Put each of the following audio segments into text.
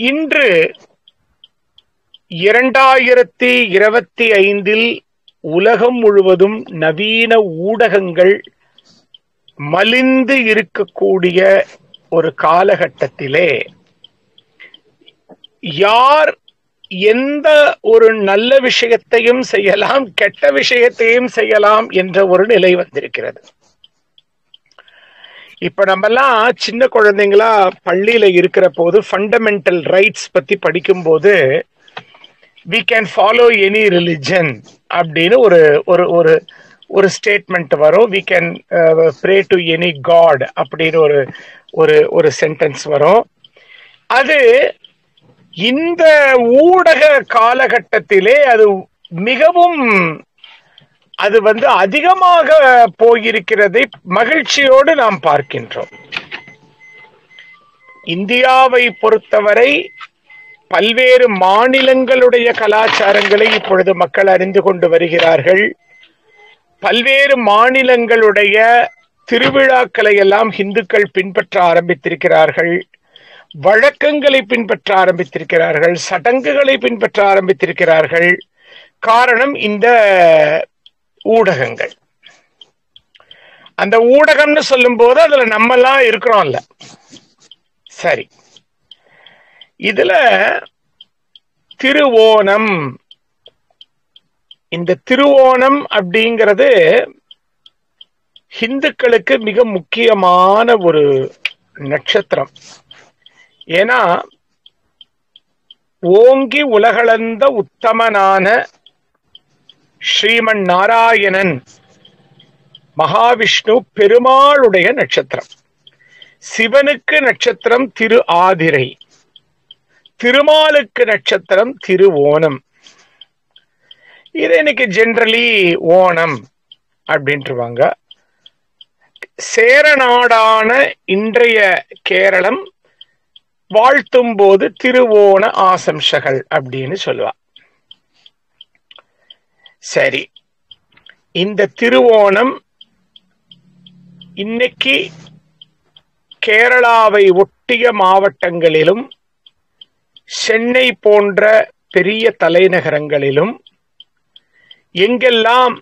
இன்று 2025 உலகம் முழுவதும் நவீன ஊடகங்கள் மலிந்து இருக்கக்கூடிய ஒரு காலகட்டத்திலே யார் எந்த ஒரு நல்ல விஷயத்தையும் செய்யலாம், கெட்ட விஷயத்தையும் செய்யலாம் என்ற ஒரு நிலை வந்திருக்கிறது. இப்ப நம்ம எல்லாம் சின்ன குழந்தைங்களா பள்ளியில இருக்கிற போது ஃபண்டமெண்டல் ரைட்ஸ் பத்தி படிக்கும் போது we can follow any religion அப்படின்னு ஒரு ஒரு ஒரு ஒரு ஸ்டேட்மெண்ட் வரும். we can pray to any god அப்படின்னு ஒரு ஒரு ஒரு சென்டென்ஸ் வரும். அது இந்த ஊடக காலகட்டத்திலே அது மிகவும் அது அதிகமாக போயிருக்கிறதை மகிழ்ச்சியோடு நாம் பார்க்கின்றோம். இந்தியாவை பொறுத்தவரை பல்வேறு மாநிலங்களுடைய கலாச்சாரங்களை இப்பொழுது மக்கள் அறிந்து கொண்டு வருகிறார்கள். பல்வேறு மாநிலங்களுடைய திருவிழாக்களை எல்லாம் இந்துக்கள் பின்பற்ற ஆரம்பித்திருக்கிறார்கள், வழக்கங்களை பின்பற்ற ஆரம்பித்திருக்கிறார்கள், சடங்குகளை பின்பற்ற ஆரம்பித்திருக்கிறார்கள். காரணம் இந்த ஊடகங்கள். அந்த ஊடகம்னு சொல்லும் போது அதுல நம்ம எல்லாம் இருக்கிறோம்ல. சரி, இதுல திருவோணம், இந்த திருவோணம் அப்படிங்கிறது இந்துக்களுக்கு மிக முக்கியமான ஒரு நட்சத்திரம். ஏன்னா ஓங்கி உலகளந்த உத்தமனான ஸ்ரீமன் நாராயணன் மகாவிஷ்ணு பெருமாளுடைய நட்சத்திரம். சிவனுக்கு நட்சத்திரம் திரு ஆதிரை, திருமாலுக்கு நட்சத்திரம் திருவோணம். இது இன்னைக்கு ஜெனரலி ஓணம் அப்படின்ட்டுருவாங்க. சேரநாடான இன்றைய கேரளம் வாழ்த்தும் போது திருவோண ஆசம்சகள் அப்படின்னு சொல்லுவா. சரி, இந்த திருவோணம் இன்னைக்கு கேரளாவை ஒட்டிய மாவட்டங்களிலும் சென்னை போன்ற பெரிய தலைநகரங்களிலும் எங்கெல்லாம்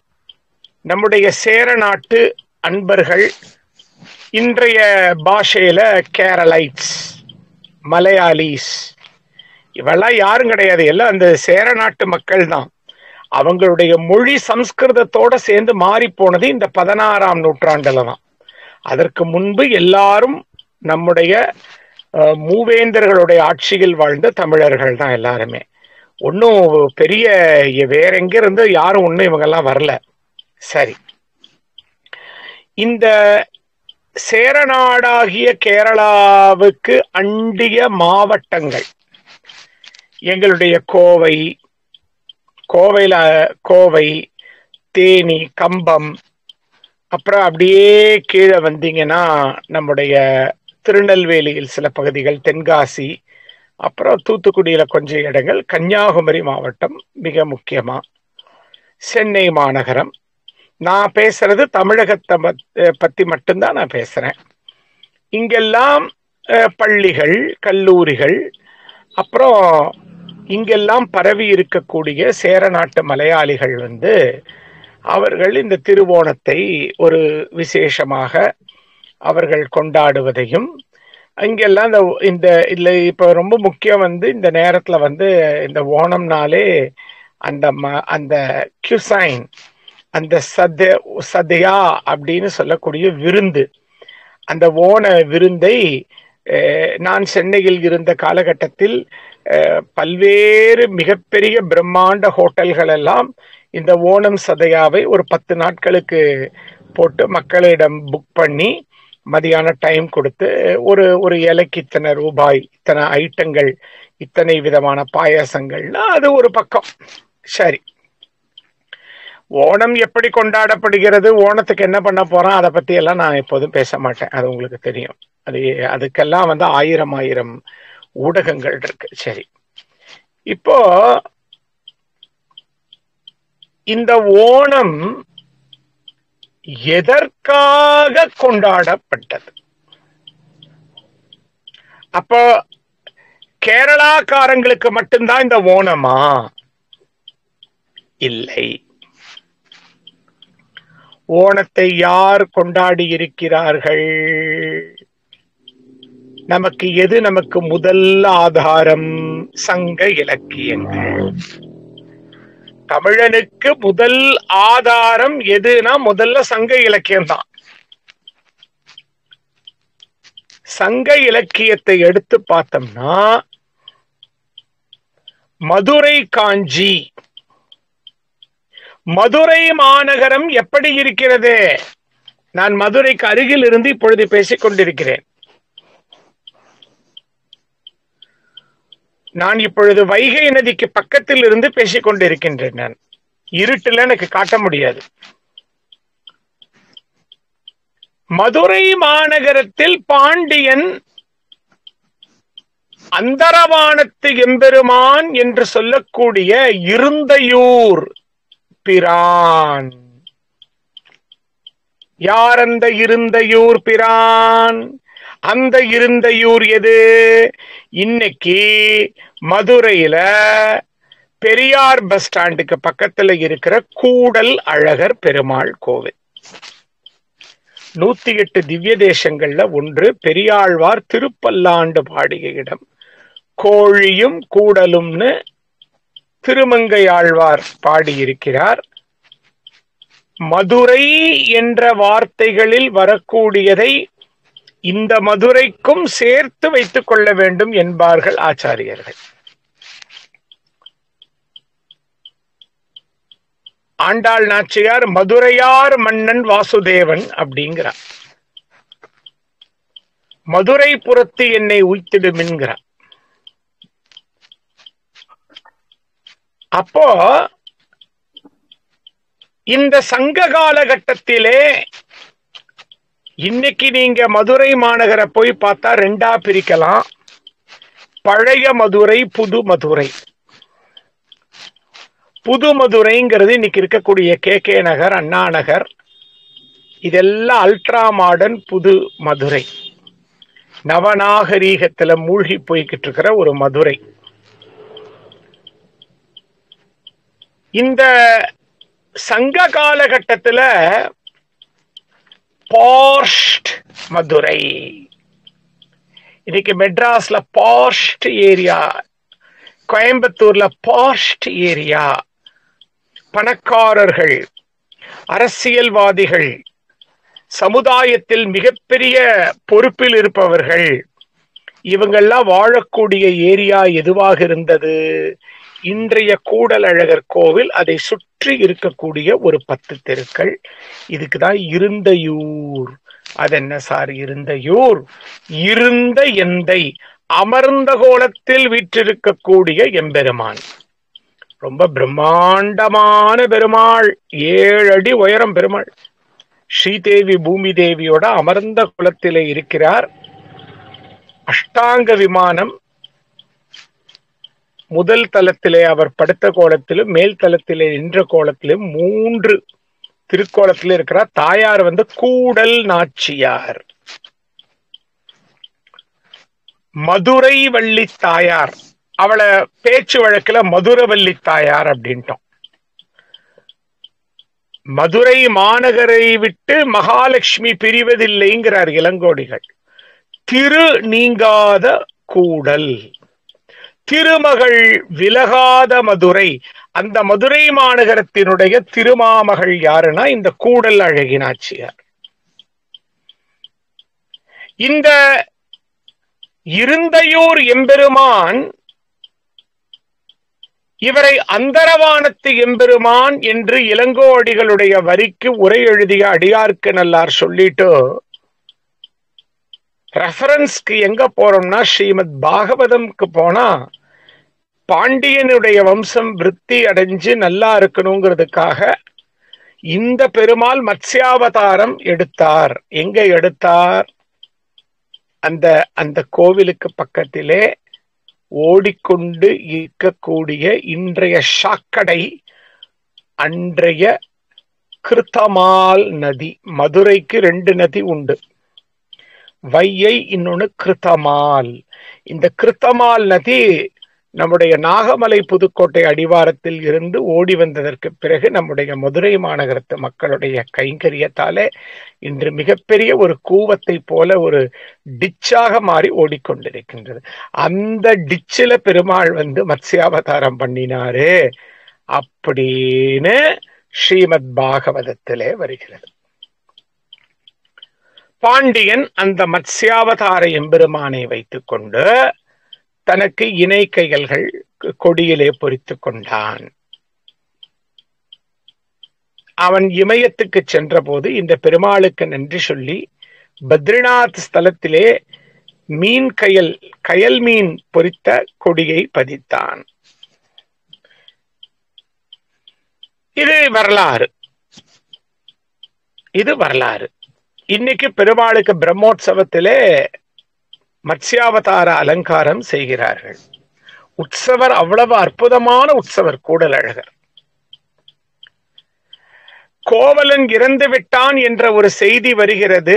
நம்முடைய சேர நாட்டு அன்பர்கள், இன்றைய பாஷையில கேரளைட்ஸ், மலையாளிஸ், இவெல்லாம் யாரும் கிடையாது, எல்லாம் அந்த சேர நாட்டு மக்கள் தான். அவங்களுடைய மொழி சம்ஸ்கிருதத்தோட சேர்ந்து மாறி போனது இந்த 16ஆம் நூற்றாண்டுல தான். அதற்கு முன்பு எல்லாரும் நம்முடைய மூவேந்தர்களுடைய ஆட்சியில் வாழ்ந்த தமிழர்கள் தான் எல்லாருமே. ஒன்னும் பெரிய வேற எங்க இருந்து யாரும் ஒன்னும் இவங்கெல்லாம் வரல. சரி, இந்த சேரநாடாகிய கேரளாவுக்கு அண்டிய மாவட்டங்கள் எங்களுடைய கோவை, தேனி, கம்பம், அப்புறம் அப்படியே கீழே வந்தீங்கன்னா நம்முடைய திருநெல்வேலியில் சில பகுதிகள், தென்காசி, அப்புறம் தூத்துக்குடியில கொஞ்சம் இடங்கள், கன்னியாகுமரி மாவட்டம் மிக முக்கியமா, சென்னை மாநகரம். நான் பேசுறது தமிழகத்தை பத்தி மட்டும்தான் நான் பேசுறேன். இங்கெல்லாம் பள்ளிகள், கல்லூரிகள், அப்புறம் இங்கெல்லாம் பரவி இருக்கக்கூடிய சேர நாட்டு மலையாளிகள் அவர்கள் இந்த திருவோணத்தை ஒரு விசேஷமாக அவர்கள் கொண்டாடுவதையும், இங்கெல்லாம் இந்த இல்லை இப்ப ரொம்ப முக்கியம் இந்த நேரத்துல இந்த ஓணம்னாலே அந்த கியூசைன், அந்த சதையா அப்படின்னு சொல்லக்கூடிய விருந்து, அந்த ஓண விருந்தை நான் சென்னையில் இருந்த காலகட்டத்தில் பல்வேறு மிகப்பெரிய பிரம்மாண்ட ஹோட்டல்கள் எல்லாம் இந்த ஓணம் சதையாவை ஒரு 10 நாட்களுக்கு போட்டு மக்களிடம் புக் பண்ணி மதியான டைம் கொடுத்து ஒரு இலைக்கு இத்தனை ரூபாய், இத்தனை ஐட்டங்கள், இத்தனை விதமான பாயாசங்கள்னா அது ஒரு பக்கம். சரி, ஓணம் எப்படி கொண்டாடப்படுகிறது, ஓணத்துக்கு என்ன பண்ண போறான், அதை பத்தி எல்லாம் நான் எப்போதும் பேச மாட்டேன், அது உங்களுக்கு தெரியும். அதுக்கெல்லாம் 1000 ஊடகங்கள் இருக்கு. சரி, இப்போ இந்த ஓணம் எதற்காக கொண்டாடப்பட்டது? அப்போ கேரளாக்காரங்களுக்கு மட்டும்தான் இந்த ஓணமா? இல்லை. ஓணத்தை யார் கொண்டாடி இருக்கிறார்கள்? நமக்கு முதல் ஆதாரம் சங்க இலக்கியங்கள். தமிழனுக்கு முதல் ஆதாரம் எதுனா முதல்ல சங்க இலக்கியம் தான். சங்க இலக்கியத்தை எடுத்து பார்த்தோம்னா மதுரை காஞ்சி, மதுரை மாநகரம் எப்படி இருக்கிறது? நான் மதுரைக்கு அருகில் இருந்து இப்பொழுது பேசிக் கொண்டிருக்கிறேன். நான் இப்பொழுது வைகை நதிக்கு பக்கத்தில் இருந்து பேசிக் கொண்டிருக்கின்றேன். நான் இருட்டுல எனக்கு காட்ட முடியாது. மதுரை மாநகரத்தில் பாண்டியன் அந்தரவானத்து எம்பெருமான் என்று சொல்லக்கூடிய இருந்தையூர் பிரான். யார் அந்த இருந்தையூர் பிரான்? அந்த இருந்தையூர் எது? இன்னைக்கு மதுரையில பெரியார் பஸ் ஸ்டாண்டுக்கு பக்கத்துல இருக்கிற கூடல் அழகர் பெருமாள் கோவில். 108 திவ்ய தேசங்கள்ல ஒன்று. பெரியாழ்வார் திருப்பல்லாண்டு பாடிய இடம். கோழியும் கூடலும்னு திருமங்கை ஆழ்வார் பாடியிருக்கிறார். மதுரை என்ற வார்த்தைகளில் வரக்கூடியதை இந்த மதுரைக்கும் சேர்த்து வைத்துக் கொள்ள வேண்டும் என்பார்கள் ஆச்சாரியர்கள். ஆண்டாள் நாச்சியார் மதுரையார் மன்னன் வாசுதேவன் அப்படிங்கிறார். மதுரை புறத்து என்னை உய்த்திடும் என்கிறார். அப்போ இந்த சங்க காலகட்டத்திலே இன்னைக்கு நீங்க மதுரை மாநகரை போய் பார்த்தா ரெண்டா பிரிக்கலாம். பழைய மதுரை, புது மதுரை. புது மதுரைங்கிறது இன்னைக்கு இருக்கக்கூடிய கே நகர், அண்ணா நகர், இதெல்லாம் அல்ட்ரா மாடர்ன் புது மதுரை. நவநாகரீகத்துல மூழ்கி போய்கிட்டு இருக்கிற ஒரு மதுரை. இந்த சங்க காலகட்டத்துல பாஸ்ட் மதுரை. இன்னைக்கு மெட்ராஸ்ல பாஸ்ட் ஏரியா, கோயம்புத்தூர்ல பாஸ்ட் ஏரியா. பணக்காரர்கள், அரசியல்வாதிகள், சமுதாயத்தில் மிகப்பெரிய பொறுப்பில் இருப்பவர்கள், இவங்கெல்லாம் வாழக்கூடிய ஏரியா எதுவாக இருந்தது? இன்றைய கூடலழகர் கோவில், அதை சுற்றி இருக்கக்கூடிய ஒரு 10 தெருக்கள். இதுக்குதான் இருந்தையூர். அது என்ன சார் இருந்தையூர்? இருந்த எந்தை, அமர்ந்த கோலத்தில் வீற்றிருக்கக்கூடிய எம்பெருமான். ரொம்ப பிரம்மாண்டமான பெருமாள், 7 அடி உயரம் பெருமாள். ஸ்ரீதேவி பூமி தேவியோட அமர்ந்த குலத்திலே இருக்கிறார். அஷ்டாங்க விமானம். முதல் தலத்திலே அவர் படுத்த கோலத்திலும், மேல் தலத்திலே நின்ற கோலத்திலும் 3 திருக்கோலத்திலே இருக்கிறார். தாயார் கூடல் நாச்சியார், மதுரை வள்ளி தாயார். அவளை பேச்சு வழக்குல மதுரவல்லி தாயார் அப்படின்ட்டோம். மதுரை மாநகரை விட்டு மகாலட்சுமி பிரிவதில்லைங்கிறார் இளங்கோடிகள். திரு நீங்காத கூடல், திருமகள் விலகாத மதுரை. அந்த மதுரை மாநகரத்தினுடைய திருமாமகள் யாருன்னா இந்த கூடல் அழகினாச்சியார். இந்த இருந்தையூர் எம்பெருமான் இவரை அந்தரவானத்து எம்பெருமான் என்று இளங்கோடிகளுடைய வரிக்கு உரை எழுதிய அடியார்க்கு நல்லார் சொல்லிட்டு, ரெஃபரன்ஸ்க்கு எங்க போறோம்னா ஸ்ரீமத் பாகவதம்க்கு போனா பாண்டியனுடைய வம்சம் விருத்தி அடைஞ்சு நல்லா இருக்கணுங்கிறதுக்காக இந்த பெருமாள் மத்ஸ்யாவதாரம் எடுத்தார். எங்க எடுத்தார்? அந்த கோவிலுக்கு பக்கத்திலே ஓடிக்கொண்டு இருக்கக்கூடிய இன்றைய சாக்கடை, அன்றைய கிருத்தமால் நதி. மதுரைக்கு 2 நதி உண்டு. வையை, இன்னொன்னு கிருத்தமால். இந்த கிருத்தமால் நதி நம்முடைய நாகமலை புதுக்கோட்டை அடிவாரத்தில் இருந்து ஓடி வந்ததற்கு பிறகு நம்முடைய மதுரை மாநகரத்து மக்களுடைய கைங்கரியத்தாலே இன்று மிகப்பெரிய ஒரு கூவத்தை போல ஒரு டிச்சாக மாறி ஓடிக்கொண்டிருக்கின்றது. அந்த டிச்சில பெருமாள் மத்ஸ்யாவதாரம் பண்ணினாரு அப்படின்னு ஸ்ரீமத் பாகவதத்திலே வருகிறது. பாண்டியன் அந்த மத்ஸ்யாவதார எம்பெருமானை வைத்துக் கொண்டு தனக்கு இணை கைகள்கள் கொடியிலே பொறித்து கொண்டான். அவன் இமயத்துக்கு சென்ற போது இந்த பெருமாளுக்கு நன்றி சொல்லி பத்ரிநாத் ஸ்தலத்திலே கயல் மீன் பொறித்த கொடியை பதித்தான். இது வரலாறு. இன்னைக்கு பெருமாளுக்கு பிரம்மோற்சவத்திலே மத்ஸ்யாவதார அலங்காரம் செய்கிறார்கள். உற்சவர் அவ்வளவு அற்புதமான உற்சவர் கூடலழகர். கோவலன் இறந்து விட்டான் என்ற ஒரு செய்தி வருகிறது.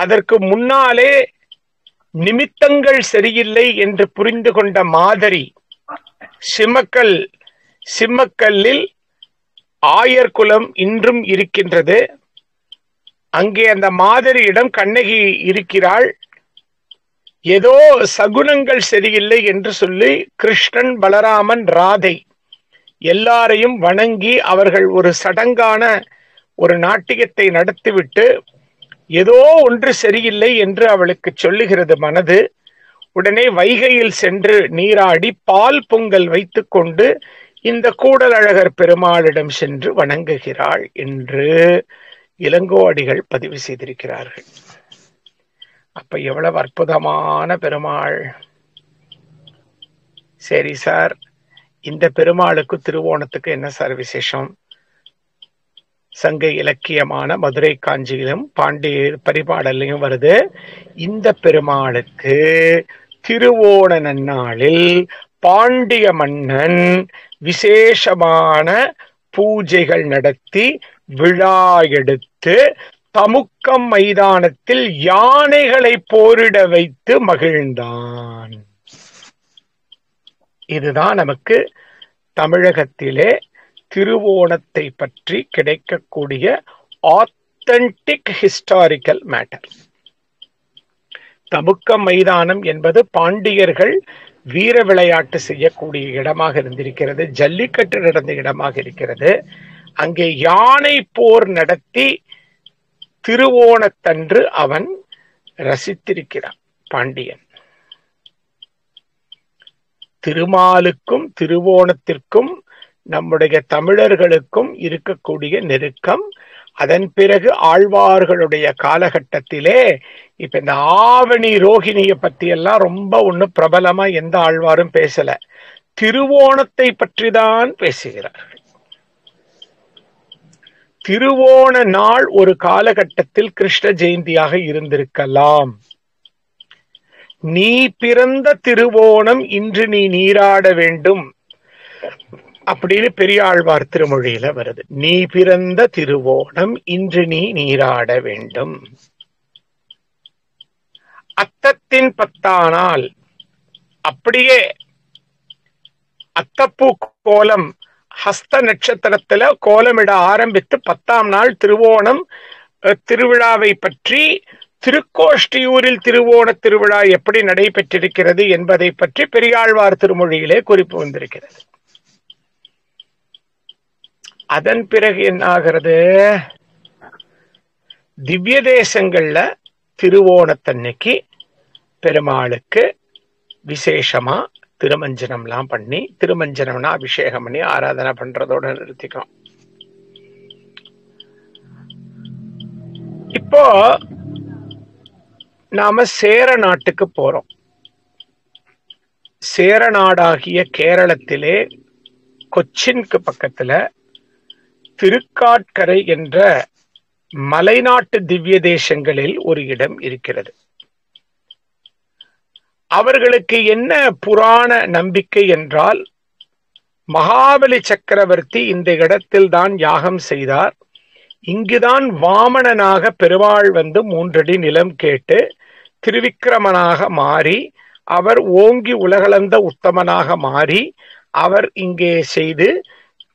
அதற்கு முன்னாலே நிமித்தங்கள் சரியில்லை என்று புரிந்து கொண்ட மாதரி சிம்மக்கல்லில் ஆயர்குலம் இன்றும் இருக்கின்றது. அங்கே அந்த மாதரியிடம் கண்ணகி இருக்கிறாள். ஏதோ சகுனங்கள் சரியில்லை என்று சொல்லி கிருஷ்ணன், பலராமன், ராதை எல்லாரையும் வணங்கி அவர்கள் ஒரு சடங்கான ஒரு நாட்டியத்தை நடத்திவிட்டு ஏதோ ஒன்று சரியில்லை என்று அவளுக்கு சொல்லுகிறது மனது. உடனே வைகையில் சென்று நீராடி பால் பொங்கல் வைத்துக் கொண்டு இந்த கூடலழகர் பெருமாளிடம் சென்று வணங்குகிறாள் என்று இளங்கோவடிகள் பதிவு செய்திருக்கிறார்கள். அப்ப எவ்வளவு அற்புதமான பெருமாள். சரி சார், இந்த பெருமாளுக்கு திருவோணத்துக்கு என்ன சார் விசேஷம்? சங்க இலக்கியமான மதுரை காஞ்சியிலும் பாண்டிய பரிபாடலையும் வருது. இந்த பெருமாளுக்கு திருவோண நன்னாளில் பாண்டிய மன்னன் விசேஷமான பூஜைகள் நடத்தி விழா எடுத்து தமுக்கம் மைதானத்தில் யானைகளை போரிட வைத்து மகிழ்ந்தான். இதுதான் நமக்கு தமிழகத்திலே திருவோணத்தை பற்றி கிடைக்கக்கூடிய ஆத்தென்டிக் ஹிஸ்டாரிக்கல் மேட்டர். தமுக்கம் மைதானம் என்பது பாண்டியர்கள் வீர விளையாட்டு செய்யக்கூடிய இடமாக இருந்திருக்கிறது. ஜல்லிக்கட்டு நடந்த இடமாக இருக்கிறது. அங்கே யானை போர் நடத்தி திருவோணத்தன்று அவன் ரசித்திருக்கிறான் பாண்டியன். திருமாலுக்கும் திருவோணத்திற்கும் நம்முடைய தமிழர்களுக்கும் இருக்கக்கூடிய நெருக்கம். அதன் பிறகு ஆழ்வார்களுடைய காலகட்டத்திலே இப்ப இந்த ஆவணி ரோகிணிய பத்தி எல்லாம் ரொம்ப ஒண்ணு பிரபலமா எந்த ஆழ்வாரும் பேசல. திருவோணத்தை பற்றி தான் பேசுகிறார்கள். திருவோண நாள் ஒரு காலகட்டத்தில் கிருஷ்ண ஜெயந்தியாக இருந்திருக்கலாம். நீ பிறந்த திருவோணம் இன்று நீ நீராட வேண்டும் அப்படின்னு பெரியாழ்வார் திருமொழியில வருது. நீ பிறந்த திருவோணம் இன்று நீ நீராட வேண்டும். அத்தத்தின் 10ஆம் அப்படியே அத்தப்பூ கோலம் ஹஸ்த நட்சத்திரத்துல கோலமிட ஆரம்பித்து 10ஆம் நாள் திருவோணம் திருவிழாவை பற்றி திருக்கோஷ்டியூரில் திருவோண திருவிழா எப்படி நடைபெற்றிருக்கிறது என்பதை பற்றி பெரியாழ்வார் திருமொழியிலே குறிப்பு வந்திருக்கிறது. அதன் பிறகு என்ன ஆகிறது? திவ்ய தேசங்கள்ல திருவோணத்தன்னைக்கு பெருமாளுக்கு விசேஷமா திருமஞ்சனம்லாம் பண்ணி, திருமஞ்சனம்னா அபிஷேகம் பண்ணி ஆராதனை பண்றதோட நிறுத்திக்கும். இப்போ நாம சேர நாட்டுக்கு போறோம். சேர நாடாகிய கேரளத்திலே கொச்சினுக்கு பக்கத்துல திருக்காட்கரை என்ற மலைநாட்டு திவ்ய தேசங்களில் ஒரு இடம் இருக்கிறது. அவர்களுக்கு என்ன புராண நம்பிக்கை என்றால், மகாபலி சக்கரவர்த்தி இந்த இடத்தில் தான் யாகம் செய்தார். இங்குதான் வாமனனாக பெருமாள் வந்து 3 அடி நிலம் கேட்டு திருவிக்கிரமனாக மாறி அவர் ஓங்கி உலகளந்த உத்தமனாக மாறி அவர் இங்கே செய்து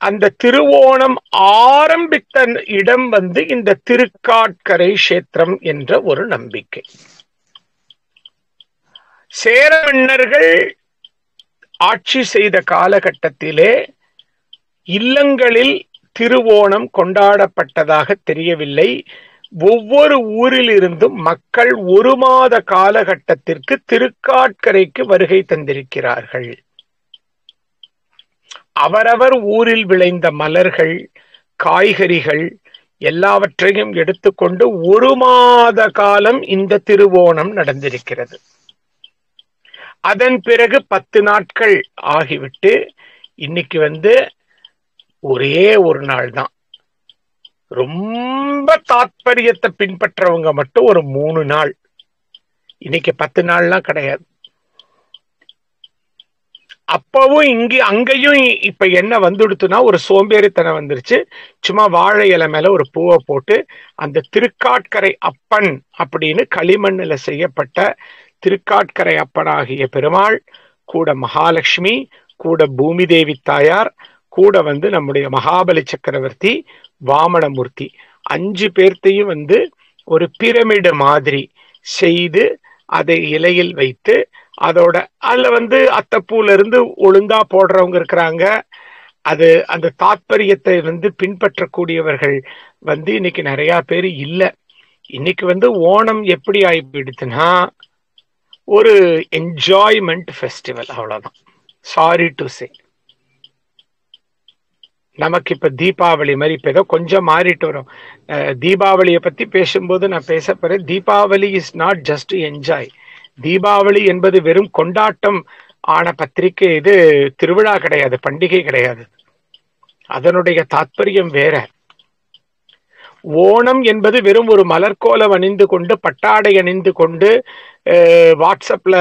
அந்த திருவோணம் ஆரம்பித்த இடம் வந்து இந்த திருக்காட்கரை கஷேத்திரம் என்ற ஒரு நம்பிக்கை. சேர மன்னர்கள் ஆட்சி செய்த காலகட்டத்திலே இல்லங்களில் திருவோணம் கொண்டாடப்பட்டதாக தெரியவில்லை. ஒவ்வொரு ஊரிலிருந்தும் மக்கள் 1 மாத காலகட்டத்திற்கு திருக்காட்கரைக்கு வருகை தந்திருக்கிறார்கள். அவரவர் ஊரில் விளைந்த மலர்கள், காய்கறிகள் எல்லாவற்றையும் எடுத்துக்கொண்டு 1 மாத காலம் இந்த திருவோணம் நடந்திருக்கிறது. அதன் பிறகு 10 நாட்கள் ஆகிவிட்டு இன்னைக்கு வந்து ஒரே ஒரு நாள் தான். ரொம்ப தாத்பரியத்தை பின்பற்றவங்க மட்டும் ஒரு 3 நாள். இன்னைக்கு 10 நாள்லாம் கிடையாது. அப்பவும் அங்கேயும் இப்ப என்ன வந்துடுத்துனா ஒரு சோம்பேறித்தனம் வந்துருச்சு. சும்மா வாழை இலை மேல ஒரு பூவை போட்டு அந்த திருக்காட்கரை அப்பன் அப்படின்னு களிமண்ணில் செய்யப்பட்ட திருக்காட்கரை அப்பனாகிய பெருமாள் கூட மகாலட்சுமி கூட பூமி தேவி தாயார் கூட வந்து நம்முடைய மகாபலி சக்கரவர்த்தி வாமனமூர்த்தி 5 பேர்த்தையும் வந்து ஒரு பிரமிடு மாதிரி செய்து அதை இலையில் வைத்து அதோட அதுல வந்து அத்தப்பூல இருந்து ஒழுங்கா போடுறவங்க இருக்கிறாங்க. அது அந்த தாத்பரியத்தை வந்து பின்பற்றக்கூடியவர்கள் வந்து இன்னைக்கு நிறைய பேர் இல்லை. இன்னைக்கு வந்து ஓணம் எப்படி ஆயிடுச்சுன்னா ஒரு என்ஜாய்மெண்ட் ஃபெஸ்டிவல், அவ்வளவுதான். Sorry to say. நமக்கு இப்ப தீபாவளி மாதிரி இப்ப ஏதோ கொஞ்சம் மாறிட்டு வரும். தீபாவளியை பத்தி பேசும்போது நான் பேச போறேன். Deepavali is not just enjoy. Deepavali என்பது வெறும் கொண்டாட்டம் ஆன பத்திரிகை, இது திருவிழா கிடையாது, பண்டிகை கிடையாது. அதனுடைய தாத்பரியம் வேற. ஓணம் என்பது வெறும் ஒரு மலர்கோலம் அணிந்து கொண்டு பட்டாடை அணிந்து கொண்டு வாட்ஸ்அப்ல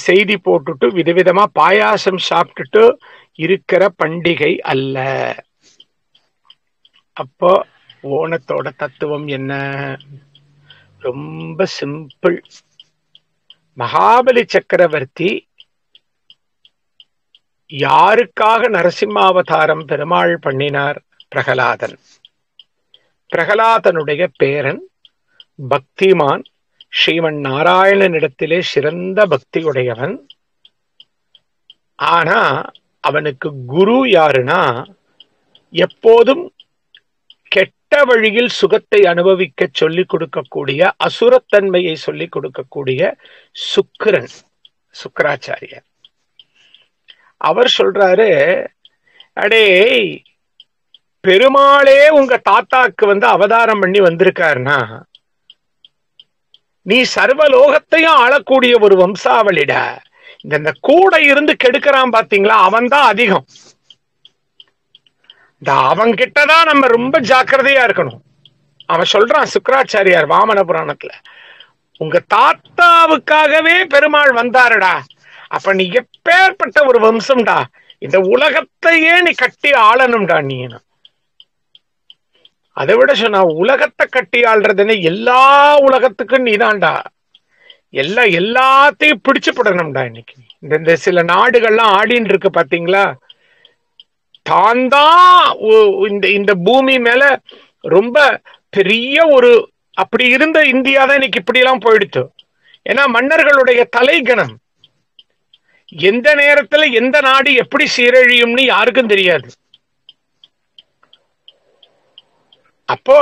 செய்தி போட்டுட்டு விதவிதமா பாயாசம் சாப்பிட்டுட்டு இருக்கிற பண்டிகை அல்ல. அப்போ ஓணத்தோட தத்துவம் என்ன? ரொம்ப சிம்பிள். மகாபலி சக்கரவர்த்தி யாருக்காக நரசிம்மாவதாரம் பெருமாள் பண்ணினார்? பிரகலாதன். பிரகலாதனுடைய பேரன் பக்திமான், ஸ்ரீமன் நாராயணனிடத்திலே சிறந்த பக்தி உடையவன். ஆனா அவனுக்கு குரு யாருன்னா எப்போதும் கெட்ட வழியில் சுகத்தை அனுபவிக்க சொல்லிக் கொடுக்கக்கூடிய, அசுரத்தன்மையை சொல்லிக் கொடுக்கக்கூடிய சுக்கிரன், சுக்கராச்சாரியர். அவர் சொல்றாரு, அடே பெருமாளே உங்க தாத்தாக்கு வந்து அவதாரம் பண்ணி வந்திருக்காருன்னா நீ சர்வலோகத்தையும் ஆளக்கூடிய ஒரு வம்சாவளிட. இந்த கூட இருந்து கெடுக்கிறான் பாத்தீங்களா, அவன் தான் அதிகம். அவன் கிட்டதான் நம்ம ரொம்ப ஜாக்கிரதையா இருக்கணும். அவன் சொல்றான் சுக்கராச்சாரியார் வாமன புராணத்துல, உங்க தாத்தாவுக்காகவே பெருமாள் வந்தாருடா. அப்ப நீ எப்பேற்பட்ட ஒரு வம்சம்டா, இந்த உலகத்தையே நீ கட்டி ஆளணும்டா. நீ அதை விட சொன்னா உலகத்தை கட்டி ஆள்றதுன்னு எல்லா உலகத்துக்கும் நீதான்டா. எல்லாத்தையும் பிடிச்சு போடணும்டா. இன்னைக்கு இந்த சில நாடுகள்லாம் ஆடின்னு இருக்கு பாத்தீங்களா, தான் இந்த பூமி மேல ரொம்ப பெரிய ஒரு அப்படி இருந்த இந்தியா தான் இன்னைக்கு இப்படி எல்லாம் போயிடுச்சு. ஏன்னா மன்னர்களுடைய தலைகணம். எந்த நேரத்துல எந்த நாடு எப்படி சீரழியும்னு யாருக்கும் தெரியாது. அப்போ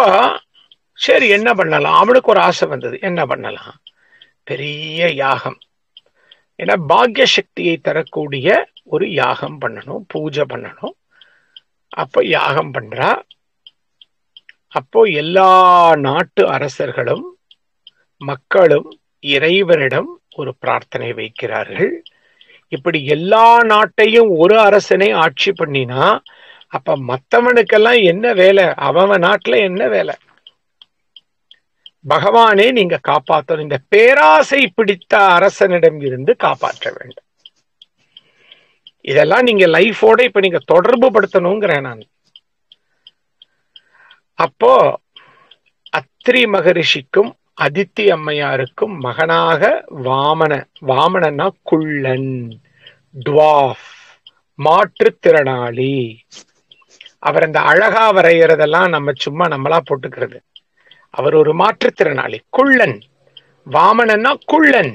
சரி என்ன பண்ணலாம், அவனுக்கு ஒரு ஆசை வந்தது. என்ன பண்ணலாம்? பெரிய யாகம். ஏன்னா பாக்ய சக்தியை தரக்கூடிய ஒரு யாகம் பண்ணணும், பூஜை பண்ணணும். அப்போ யாகம் பண்றா. அப்போ எல்லா நாட்டு அரசர்களும் மக்களும் இறைவனிடம் ஒரு பிரார்த்தனை வைக்கிறார்கள். இப்படி எல்லா நாட்டையும் ஒரு அரசனை ஆட்சி பண்ணினா அப்ப மத்தவனுக்கெல்லாம் என்ன வேலை? அவன் நாட்டுல என்ன வேலை? பகவானே நீங்க காப்பாற்றணும். இந்த பேராசை பிடித்த அரசனிடம் இருந்து காப்பாற்ற வேண்டும். இதெல்லாம் நீங்க லைஃபோட இப்ப நீங்க தொடர்பு படுத்தணுங்கிறேன் நான். அப்போ அத்ரி மகரிஷிக்கும் அதித்தி அம்மையாருக்கும் மகனாக வாமனன்னா குள்ளன், டுவாஃப், மாற்றுத்திறனாளி. அவர் அந்த அழகா வரைகிறதெல்லாம் நம்ம சும்மா நம்மளா போட்டுக்கிறது. அவர் ஒரு மாற்றுத்திறனாளி, குள்ளன். வாமனன்னா குள்ளன்.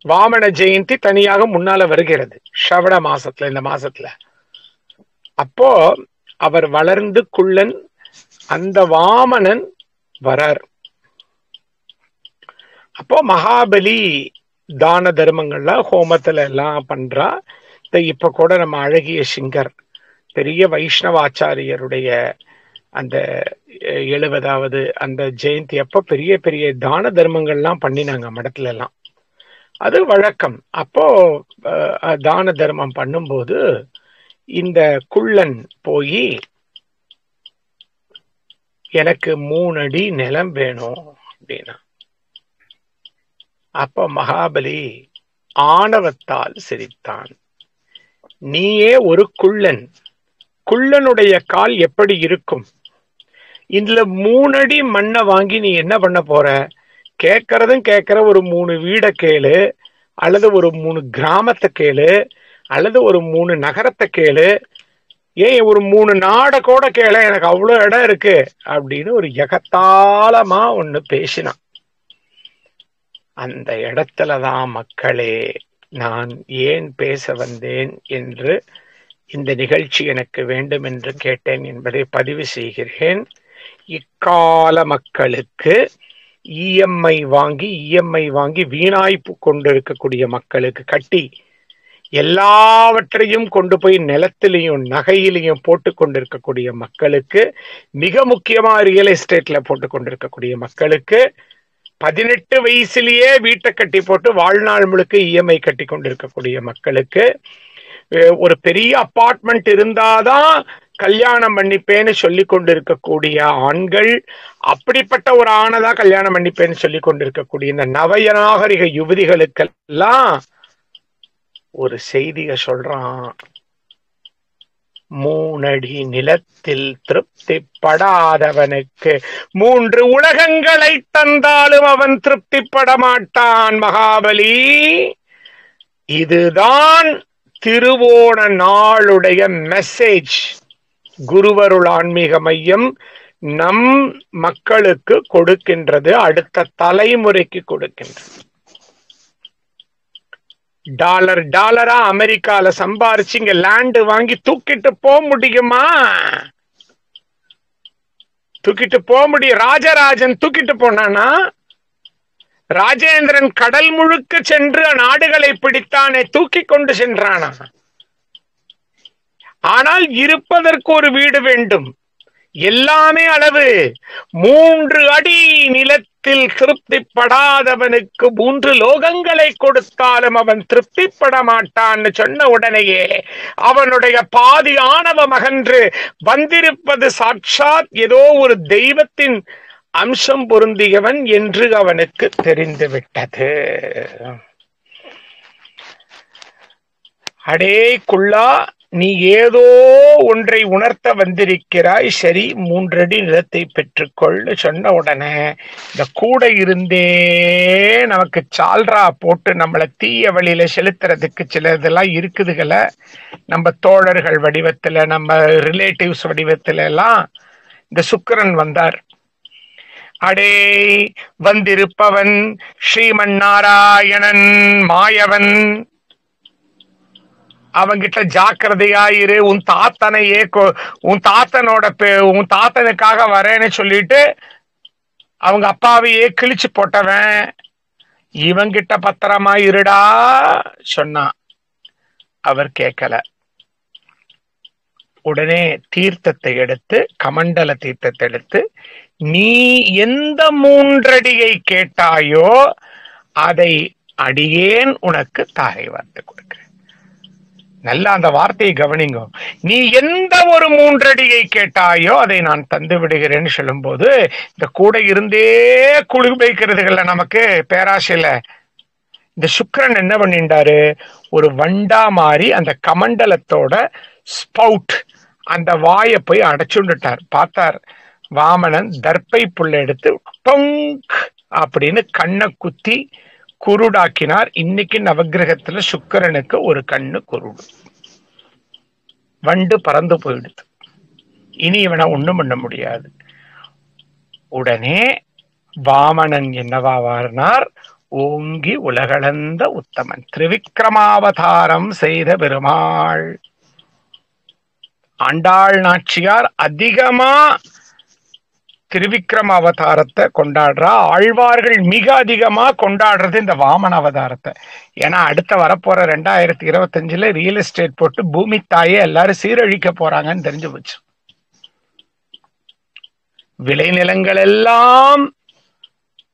வாமன ஜெயந்தி தனியாக முன்னால வருகிறது ஸ்ரவண மாசத்துல, இந்த மாசத்துல. அப்போ அவர் வளர்ந்து குள்ளன், அந்த வாமனன் வரார். அப்போ மகாபலி தான தர்மங்கள்லாம் ஹோமத்துல எல்லாம் பண்றா. இப்ப கூட நம்ம அழகிய சிங்கர் பெரிய வைஷ்ணவாச்சாரியருடைய அந்த 70வது அந்த ஜெயந்தி அப்ப பெரிய பெரிய தான தர்மங்கள்லாம் பண்ணினாங்க மடத்துல எல்லாம். அது வழக்கம். அப்போ தான தர்மம் பண்ணும்போது இந்த குள்ளன் போய் எனக்கு 3 அடி நிலம் வேணும் அப்படின்னா, அப்ப மகாபலி ஆணவத்தால் சிரித்தான். நீயே ஒரு குள்ளன், குள்ளனுடைய கால் எப்படி இருக்கும்? இதுல 3 அடி மண்ணை வாங்கி நீ என்ன பண்ண போற? கேட்கற ஒரு 3 வீட கேளு, அல்லது ஒரு 3 கிராமத்தை கேளு, அல்லது ஒரு 3 நகரத்தை கேளு, ஏன் ஒரு 3 நாட கூட கேள, எனக்கு அவ்வளவு இடம் இருக்கு அப்படின்னு ஒரு எகத்தாளமா ஒண்ணு பேசினான். அந்த இடத்துலதான் மக்களே நான் ஏன் பேச வந்தேன் என்று, இந்த நிகழ்ச்சி எனக்கு வேண்டும் என்று கேட்டேன் என்பதை பதிவு செய்கிறேன். இக்கால மக்களுக்கு இஎம்ஐ வாங்கி வீணாய்ப்பு கொண்டிருக்கக்கூடிய மக்களுக்கு, கட்டி எல்லாவற்றையும் கொண்டு போய் நிலத்திலையும் நகையிலையும் போட்டு கொண்டிருக்கக்கூடிய மக்களுக்கு, மிக முக்கியமா ரியல் எஸ்டேட்ல போட்டு கொண்டிருக்கக்கூடிய மக்களுக்கு, 18 வயசுலயே வீட்டை கட்டி போட்டு வாழ்நாள் முழுக்க இஎம்ஐ கட்டி கொண்டிருக்கக்கூடிய மக்களுக்கு, ஒரு பெரிய அபார்ட்மெண்ட் இருந்தாதான் கல்யாணம் பண்ணிப்பேன்னு சொல்லி கொண்டிருக்கக்கூடிய ஆண்கள், அப்படிப்பட்ட ஒரு ஆணைதான் கல்யாணம் பண்ணிப்பேன்னு சொல்லி கொண்டிருக்கக்கூடிய இந்த நவநாகரிக யுவதிகளுக்கெல்லாம் ஒரு செய்திய சொல்றான். 3 அடி நிலத்தில் திருப்திப்படாதவனுக்கு 3 உலகங்களை தந்தாலும் அவன் திருப்திப்பட மாட்டான் மகாபலி. இதுதான் திருவோண நாளுடைய மெசேஜ். குருவருள் ஆன்மீக மையம் நம் மக்களுக்கு கொடுக்கின்றது, அடுத்த தலைமுறைக்கு கொடுக்கின்றது. டாலரா அமெரிக்கால சம்பாரிச்சு இங்க லேண்ட் வாங்கி தூக்கிட்டு போக முடியுமா? தூக்கிட்டு போக முடியும். ராஜராஜன் தூக்கிட்டு போனானா? ராஜேந்திரன் கடல் முழுக்க சென்று நாடுகளை பிடித்தானே, தூக்கி கொண்டு சென்றானா? ஆனால் இருப்பதற்கு ஒரு வீடு வேண்டும். எல்லாமே அளவு. 3 அடி நிலத்தில் திருப்திப்படாதவனுக்கு 3 லோகங்களை கொடுத்தாலும் அவன் திருப்திப்பட மாட்டான்னு சொன்ன உடனேயே அவனுடைய பாதி ஆணவம் அகன்று வந்திருப்பது சாட்சாத் ஏதோ ஒரு தெய்வத்தின் அம்சம் பொருந்தியவன் என்று அவனுக்கு தெரிந்துவிட்டது. அடே குள்ளா, நீ ஏதோ ஒன்றை உணர்த்த வந்திருக்கிறாய். சரி, 3 அடி நிலத்தை பெற்றுக்கொள் சொன்ன உடனே இந்த கூட இருந்தே நமக்கு சால்ரா போட்டு நம்மளை தீய வழியில செலுத்துறதுக்கு சில இதெல்லாம் இருக்குதுகள, நம்ம தோழர்கள் வடிவத்துல, நம்ம ரிலேட்டிவ்ஸ் வடிவத்துல எல்லாம் இந்த சுக்கிரன் வந்தார். அடே வந்திருப்பவன் ஸ்ரீமன் நாராயணன் மாயவன், அவங்கிட்ட ஜாக்கிரதையாயிரு. உன் தாத்தனையே, உன் தாத்தனுக்காக வரேன்னு சொல்லிட்டு அவங்க அப்பாவையே கிழிச்சு போட்டவன், இவங்கிட்ட பத்திரமா இருடா சொன்னான். அவர் கேட்கல. உடனே தீர்த்தத்தை எடுத்து, கமண்டல தீர்த்தத்தை எடுத்து, நீ எந்த 3 அடியை கேட்டாயோ அதை அடியேன் உனக்கு தாரை வார்த்து கொடுக்கிறேன். நல்லா அந்த வார்த்தையை கவனிங்க. நீ எந்த ஒரு 3 அடியை கேட்டாயோ அதை நான் தந்து விடுகிறேன்னு சொல்லும் போது, இந்த கூட இருந்தே குழு வைக்கிறதுகள்ல நமக்கு பேராசையில இந்த சுக்கிரன் என்ன பண்ணிட்டாரு, ஒரு வண்டா மாறி அந்த கமண்டலத்தோட ஸ்பவுட், அந்த வாயை போய் அடைச்சுட்டார். பார்த்தார் வாமனன், தர்ப்பை புள்ள எடுத்து டொங்க் அப்படின்னு கண்ணை குத்தி குருடாக்கினார். இன்னைக்கு நவகிரகத்துல சுக்கிரனுக்கு ஒரு கண்ணு குருடு. வண்டு பறந்து போயிடுது. இனி இவனை ஒண்ணும் பண்ண முடியாது. உடனே வாமனன் என்னவாவார்னார்? ஓங்கி உலகளந்த உத்தமன், திரிவிக்ரமாவதாரம் செய்த பெருமாள். ஆண்டாள் நாச்சியார் அதிகமா திருவிக்ரம அவதாரத்தை கொண்டாடுறா. ஆழ்வார்கள் மிக அதிகமா கொண்டாடுறது இந்த வாமன அவதாரத்தை. ஏன்னா அடுத்த வரப்போற 2025 ரியல் எஸ்டேட் போட்டு பூமி தாயே எல்லாரும் சீரழிக்க போறாங்கன்னு தெரிஞ்சு போச்சு. விளைநிலங்கள் எல்லாம்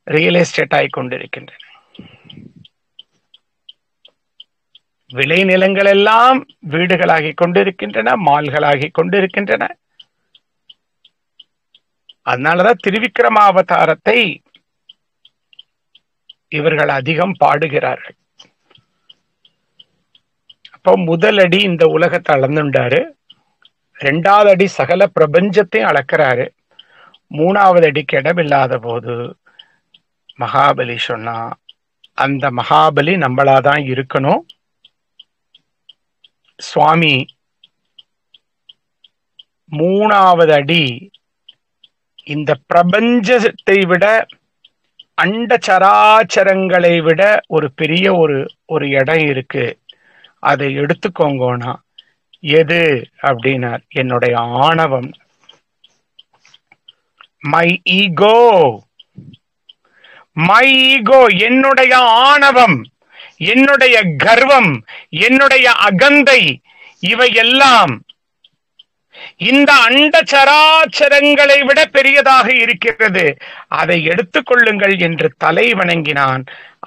ரியல் எஸ்டேட் ஆகி கொண்டிருக்கின்றன. விளைநிலங்கள் எல்லாம் வீடுகளாகி கொண்டிருக்கின்றன, மால்களாகி கொண்டிருக்கின்றன. அதனாலதான் திருவிக்ரமாவதாரத்தை இவர்கள் அதிகம் பாடுகிறார்கள். அப்போ முதல் அடி இந்த உலகத்தை அளந்துண்டாரு, 2வது அடி சகல பிரபஞ்சத்தையும் அளக்கிறாரு, 3வது அடிக்கு இடமில்லாத போது மகாபலி சொன்னா, அந்த மகாபலி நம்மளாதான் இருக்கணும். சுவாமி 3வது அடி இந்த பிரபஞ்சத்தை விட, அண்ட சராச்சரங்களை விட ஒரு பெரிய ஒரு இடம் இருக்கு, அதை எடுத்துக்கோங்கன்னா. எது அப்படின்னார்? என்னுடைய ஆணவம், மை ஈகோ, மை ஈகோ, என்னுடைய ஆணவம், என்னுடைய கர்வம், என்னுடைய அகந்தை, இவையெல்லாம் இந்த அண்ட சராச்சரங்களை விட பெரியதாக இருக்கிறது, அதை எடுத்துக்கொள்ளுங்கள் என்று தலை வணங்கினான்.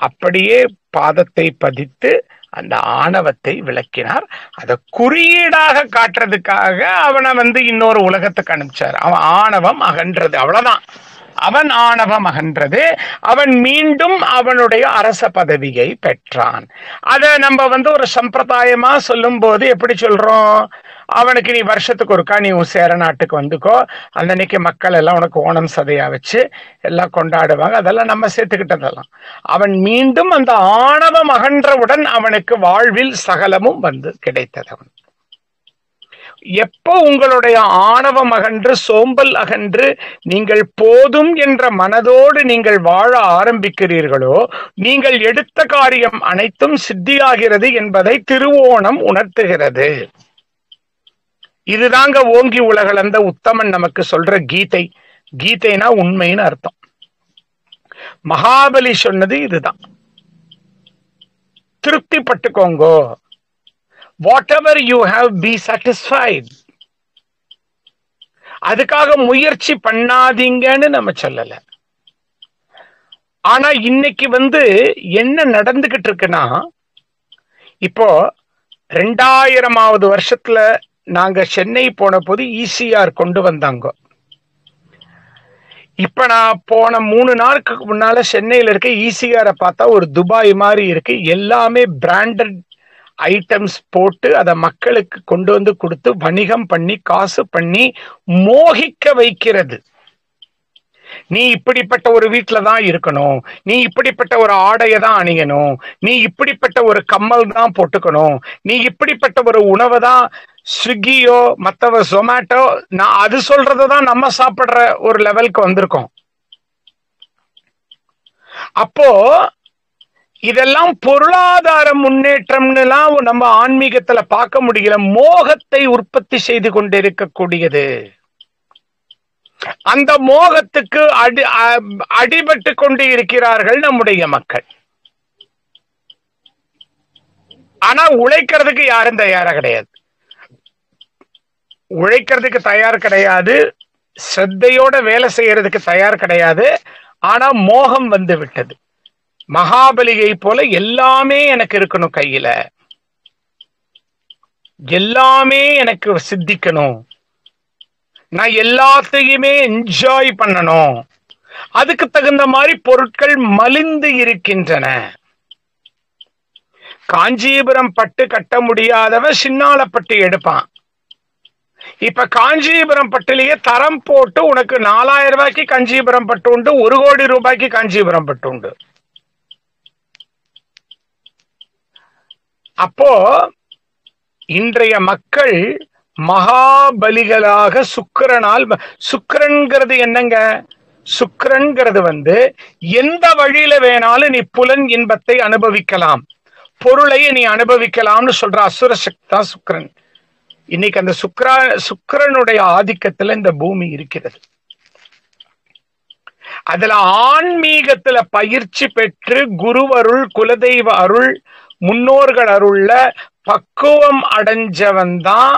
அப்படியே பாதத்தை பதித்து அந்த ஆணவத்தை விளக்கினார். அதை குறியீடாக காட்டுறதுக்காக அவனை இன்னொரு உலகத்துக்கு அனுப்பிச்சார். அவன் ஆணவம் அகன்றது, அவ்வளவுதான். அவன் ஆணவம் அகன்றது. அவன் மீண்டும் அவனுடைய அரச பதவியை பெற்றான். அதை நம்ம ஒரு சம்பிரதாயமா சொல்லும் போது எப்படி சொல்றோம்? அவனுக்கு நீ வருஷத்துக்கு ஒருக்கா நீ சேர நாட்டுக்கு வந்துக்கோ, அன்னைக்கு மக்கள் எல்லாம் உனக்கு ஓணம் சதையா வச்சு எல்லாம் கொண்டாடுவாங்க. அதெல்லாம் நம்ம சேர்த்துக்கிட்டதெல்லாம். அவன் மீண்டும் அந்த ஆணவம் அகன்றவுடன் அவனுக்கு வாழ்வில் சகலமும் கிடைத்தது. அவன் எப்போ உங்களுடைய ஆணவம் அகன்று, சோம்பல் அகன்று, நீங்கள் போதும் என்ற மனதோடு நீங்கள் வாழ ஆரம்பிக்கிறீர்களோ, நீங்கள் எடுத்த காரியம் அனைத்தும் சித்தியாகிறது என்பதை திருவோணம் உணர்த்துகிறது. இதுதாங்க ஓங்கி உலகளந்த உத்தமன் நமக்கு சொல்ற கீதை. கீதைனா உண்மைன்னு அர்த்தம். மகாபலி சொன்னது இதுதான். திருப்தி பட்டுக்கோங்கோ. Whatever you have, be satisfied. அதுக்காக முயற்சி பண்ணாதீங்கன்னு நம்ம சொல்லல. ஆனா இன்னைக்கு என்ன நடந்துகிட்டு இருக்குன்னா, இப்போ 2000வது வருஷத்துல நாங்க சென்னை போன போது ECR கொண்டு வந்தாங்க. இப்ப நான் போன 3 நாளுக்கு முன்னால சென்னையில இருக்க ECR பார்த்தா ஒரு துபாய் மாதிரி இருக்கு. எல்லாமே பிராண்டட் ஐட்டம்ஸ் போட்டு அதை மக்களுக்கு கொண்டு கொடுத்து வணிகம் பண்ணி காசு பண்ணி மோகிக்க வைக்கிறது. நீ இப்படிப்பட்ட ஒரு வீட்டுல தான் இருக்கணும், நீ இப்படிப்பட்ட ஒரு ஆடையை தான் அணியணும், நீ இப்படிப்பட்ட ஒரு கம்மல் தான் போட்டுக்கணும், நீ இப்படிப்பட்ட ஒரு உணவை தான் ஸ்விக்கியோ மத்தவ ஜொமேட்டோ நான் அது சொல்றதுதான் நம்ம சாப்பிடுற ஒரு லெவலுக்கு வந்திருக்கோம். அப்போ இதெல்லாம் பொருளாதார முன்னேற்றம்னுலாம் நம்ம ஆன்மீகத்துல பார்க்க முடியல. மோகத்தை உற்பத்தி செய்து கொண்டிருக்கக்கூடியது. அந்த மோகத்துக்கு அடிபட்டு கொண்டு இருக்கிறார்கள் நம்முடைய மக்கள். ஆனா உழைக்கிறதுக்கு யாரும் தயாரா கிடையாது. உழைக்கிறதுக்கு தயார் கிடையாது, ஸ்ரத்தையோட வேலை செய்யறதுக்கு தயார் கிடையாது. ஆனா மோகம் விட்டது. மகாபலியை போல எல்லாமே எனக்கு இருக்கணும், கையில எல்லாமே எனக்கு சித்திக்கணும், நான் எல்லாத்தையுமே என்ஜாய் பண்ணணும். அதுக்கு தகுந்த மாதிரி பொருட்கள் மலிந்து இருக்கின்றன. காஞ்சிபுரம் பட்டு கட்ட முடியாதவன் சின்னால பட்டு எடுப்பான். இப்ப காஞ்சிபுரம் பட்டுலயே தரம் போட்டு உனக்கு 4000 ரூபாய்க்கு காஞ்சிபுரம் பட்டு உண்டு, 1 கோடி ரூபாய்க்கு காஞ்சிபுரம் பட்டு உண்டு. அப்போ இன்றைய மக்கள் மகாபலிகளாக சுக்கிரனால், சுக்கிரன்கிறது என்னங்க? சுக்கிரன்கிறது எந்த வழியில வேணாலும் நீ புலன் இன்பத்தை அனுபவிக்கலாம், பொருளை நீ அனுபவிக்கலாம்னு சொல்ற அசுர சக்தா சுக்கிரன். இன்னைக்கு அந்த சுக்கிரனுடைய ஆதிக்கத்துல இந்த பூமி இருக்கிறது. அதுல ஆன்மீகத்துல பயிற்சி பெற்று குருவருள், குலதெய்வ அருள், முன்னோர்கள் அருள்ல பக்குவம் அடைஞ்சவன் தான்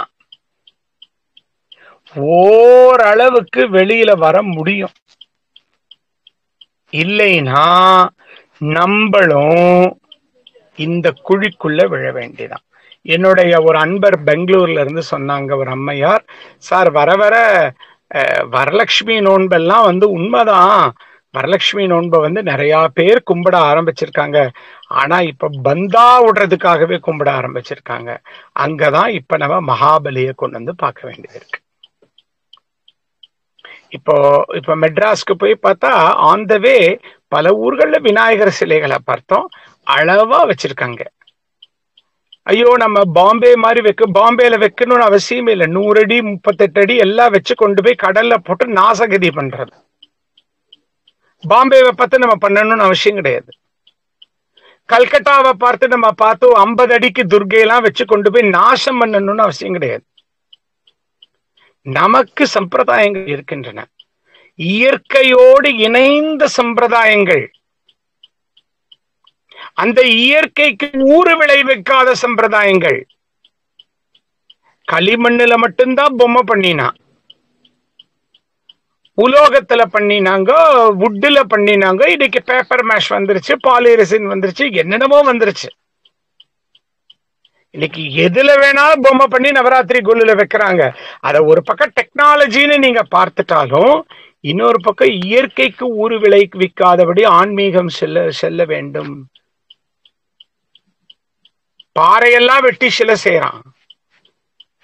ஓரளவுக்கு வெளியில வர முடியும். இல்லைன்னா நம்மளும் இந்த குழிக்குள்ள விழ வேண்டியதான். என்னுடைய ஒரு அன்பர் பெங்களூர்ல இருந்து சொன்னாங்க, ஒரு அம்மையார், சார் வர வர வரலட்சுமி நோன்பெல்லாம் உண்மைதான், வரலட்சுமி நோன்பை நிறைய பேர் கும்பிட ஆரம்பிச்சிருக்காங்க, ஆனா இப்ப பந்தா விடுறதுக்காகவே கும்பிட ஆரம்பிச்சிருக்காங்க. அங்கதான் இப்ப நம்ம மகாபலியை கொண்டு பார்க்க வேண்டியது இருக்கு. இப்போ மெட்ராஸ்க்கு போய் பார்த்தா ஆன் த வே பல ஊர்கள்ல விநாயகர் சிலைகளை பார்த்தோம், அளவா வச்சிருக்காங்க. ஐயோ நம்ம பாம்பே மாதிரி பாம்பேல வைக்கணும்னு அவசியம் இல்லை. 100 அடி 38 அடி எல்லாம் வச்சு கொண்டு போய் கடல்ல போட்டு நாசகதி பண்றது. பாம்பேவை பார்த்து நம்ம பண்ணணும்னு அவசியம் கிடையாது. கல்கட்டாவை பார்த்து நம்ம 50 அடிக்கு துர்கையெல்லாம் வச்சு கொண்டு போய் நாசம் பண்ணணும்னு அவசியம் கிடையாது. நமக்கு சம்பிரதாயங்கள் இருக்கின்றன, இயற்கையோடு இணைந்த சம்பிரதாயங்கள். அந்த இயற்கைக்கு ஊறு விளைவிக்காத சம்பிரதாயங்கள். களிமண்ணுல மட்டும்தான் பொம்மை பண்ணினா, உலோகத்துல பண்ணினாங்க, வுட்டுல பண்ணினாங்க, இன்னைக்கு பேப்பர் மேஷ் வந்துருச்சு, பாலிரெசின் வந்துருச்சு, என்னென்னமோ வந்துருச்சு. இன்னைக்கு எதுல வேணாலும் பொம்மை பண்ணி நவராத்திரி குழுல வைக்கிறாங்க. அத ஒரு பக்கம் டெக்னாலஜின்னு நீங்க பார்த்துட்டாலும், இன்னொரு பக்கம் இயற்கைக்கு ஊறு விளைவிக்காதபடி ஆன்மீகம் செல்ல வேண்டும். பாறையெல்லாம் வெட்டி சிலை செய்யறான்,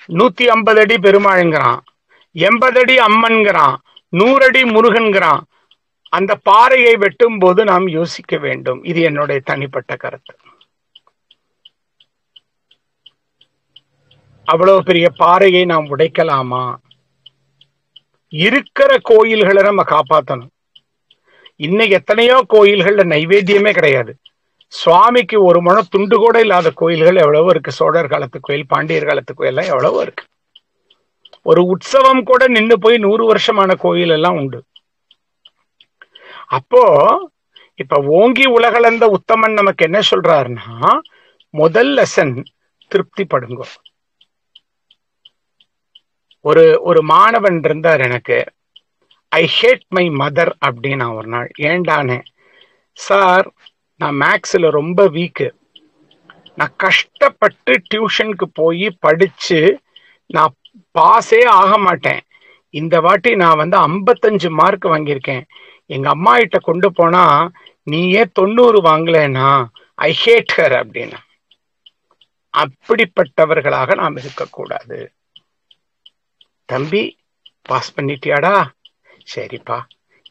150 அடி பெருமாளுங்கிறான், 80 அடி அம்மன்கிறான், 100 அடி முருகன்கிறான். அந்த பாறையை வெட்டும் போது நாம் யோசிக்க வேண்டும். இது என்னுடைய தனிப்பட்ட கருத்து. அவ்வளவு பெரிய பாறையை நாம் உடைக்கலாமா? இருக்கிற கோயில்களை நம்ம காப்பாற்றணும். இன்னைக்கு எத்தனையோ கோயில்கள்ல நைவேத்தியமே கிடையாது. சுவாமிக்கு ஒரு மணம் துண்டு கூட இல்லாத கோயில்கள் எவ்வளவோ இருக்கு. சோழர் காலத்து கோயில், பாண்டியர் காலத்து கோயில் எல்லாம் எவ்வளவோ இருக்கு. ஒரு உற்சவம் கூட நின்று போய் 100 வருஷமான கோயில் எல்லாம் உண்டு. அப்போ இப்ப ஓங்கி உலகளந்த உத்தமன் நமக்கு என்ன சொல்றாருன்னா, முதல் லெசன் திருப்தி படுங்க. ஒரு மாணவன் இருந்தார் எனக்கு, ஐ ஹேட் மை மதர் அப்படின்னு. ஒரு நாள் ஏண்டானே, சார் நான் மேக்ஸ்ல ரொம்ப வீக்கு, நான் கஷ்டப்பட்டு டியூஷனுக்கு போய் படிச்சு நான் பாஸே ஆக மாட்டேன், இந்த வாட்டி நான் 55 மார்க் வாங்கியிருக்கேன், எங்க அம்மா கிட்ட கொண்டு போனா நீயே 90 வாங்கலன்னா ஐ ஹேட் ஹர் அப்படின்னு. அப்படிப்பட்டவர்களாக நாம் இருக்கக்கூடாது. தம்பி பாஸ் பண்ணிட்டியாடா, சரிப்பா,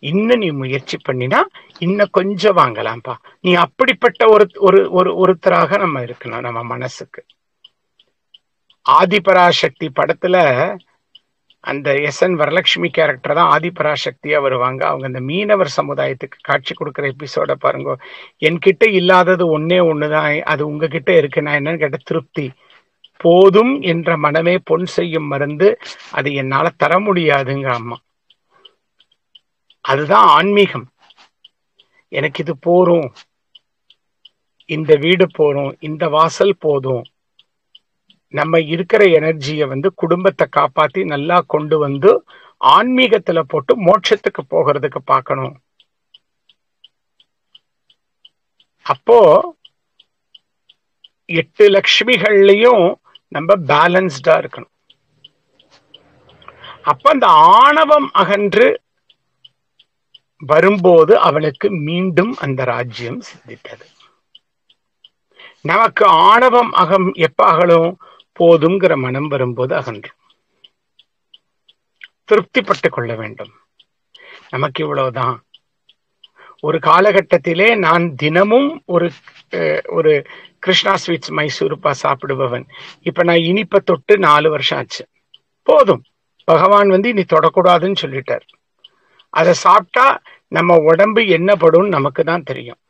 இன்னும் நீ முயற்சி பண்ணினா இன்னும் கொஞ்சம் வாங்கலாம்ப்பா. நீ அப்படிப்பட்ட ஒருத்தராக நம்ம இருக்கணும் நம்ம மனசுக்கு. ஆதிபராசக்தி படத்துல அந்த எஸ்.என். வரலட்சுமி கேரக்டர் தான் ஆதிபராசக்தியா வருவாங்க. அவங்க அந்த மீனவர் சமுதாயத்துக்கு காட்சி கொடுக்குற எபிசோட பாருங்க. என்கிட்ட இல்லாதது ஒன்னே ஒண்ணுதான், அது உங்ககிட்ட இருக்கு. நான் என்னன்னு கேட்ட, திருப்தி. போதும் என்ற மனமே பொன் செய்யும் மருந்து, அது என்னால தர முடியாதுங்க அம்மா. அதுதான் ஆன்மீகம். எனக்கு இது போரும், இந்த வீடு போரும், இந்த வாசல் போதும். நம்ம இருக்கிற எனர்ஜியை குடும்பத்தை காப்பாத்தி நல்லா கொண்டு ஆன்மீகத்துல போட்டு மோட்சத்துக்கு போகிறதுக்கு பார்க்கணும். அப்போ 8 லட்சுமிகள்லயும் நம்ம பேலன்ஸ்டா இருக்கணும். அப்ப அந்த ஆணவம் அகன்று வரும்போது அவளுக்கு மீண்டும் அந்த ராஜ்யம் சித்தித்தது. நமக்கு ஆணவம் எப்ப அகலும்? போதுங்கிற மனம் வரும்போது அகன்றும். திருப்திப்பட்டு கொள்ள வேண்டும். நமக்கு இவ்வளவுதான். ஒரு காலகட்டத்திலே நான் தினமும் ஒரு கிருஷ்ணா ஸ்வீட்ஸ் மைசூருப்பா சாப்பிடுபவன். இப்ப நான் இனிப்பை தொட்டு 4 வருஷம் ஆச்சு. போதும், பகவான் இனி தொடக்கூடாதுன்னு சொல்லிட்டார். அதை சாப்பிட்டா நம்ம உடம்பு என்ன படும் நமக்கு தான் தெரியும்.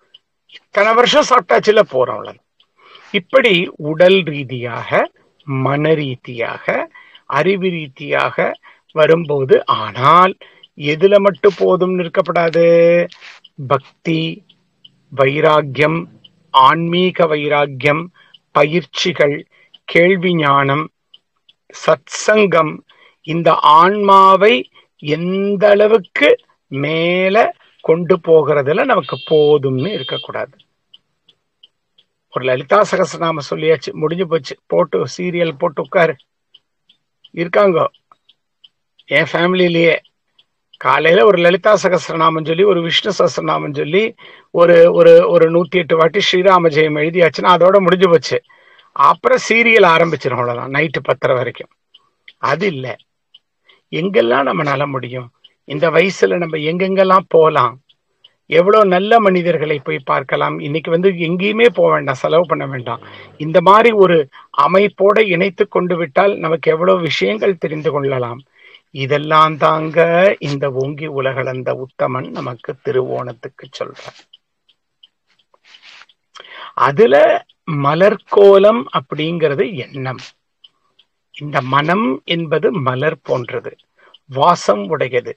இத்தனை வருஷம் சாப்பிட்டாச்சுல, போறோம் அவ்வளவு. இப்படி உடல் ரீதியாக, மன ரீதியாக, அறிவு ரீதியாக வரும்போது, ஆனால் எதுல மட்டும் போதும்னு இருக்கப்படாது. பக்தி, வைராக்கியம், ஆன்மீக வைராக்கியம், பயிற்சிகள், கேள்வி ஞானம், சத்சங்கம், இந்த ஆன்மாவை எந்த அளவுக்கு மேல கொண்டு போகிறதுல நமக்கு போதும்னு இருக்கக்கூடாது. ஒரு லலிதா சகஸ்ரநாம சொல்லியாச்சு, முடிஞ்சு போச்சு. போட்டு சீரியல் போட்டு உட்காரு. இருக்காங்க என் ஃபேமிலியிலேயே. காலையில ஒரு லலிதா சகஸ்ரநாமம் சொல்லி, ஒரு விஷ்ணு சகஸ்ரநாமம் சொல்லி, ஒரு ஒரு ஒரு 108 வாட்டி ஸ்ரீராம ஜெயம் எழுதியாச்சுன்னா அதோட முடிஞ்சு போச்சு. அப்புறம் சீரியல் ஆரம்பிச்சிடும், அவ்வளவுதான், நைட்டு 10 வரைக்கும். அது இல்லை. எங்கெல்லாம் நம்மளால முடியும், இந்த வயசுல நம்ம எங்கெங்கெல்லாம் போகலாம், எவ்வளவு நல்ல மனிதர்களை போய் பார்க்கலாம். இன்னைக்கு எங்கேயுமே போக வேண்டாம், செலவு பண்ண வேண்டாம். இந்த மாதிரி ஒரு அமைப்போட இணைத்து கொண்டு விட்டால் நமக்கு எவ்வளவு விஷயங்கள் தெரிந்து கொள்ளலாம். இதெல்லாம் தாங்க இந்த ஓங்கி உலகளந்த உத்தமன் நமக்கு திருவோணத்துக்கு சொல்றார். அதுல மலர்கோலம் அப்படிங்கிறது எண்ணம். இந்த மனம் என்பது மலர் போன்றது, வாசம் உடையது.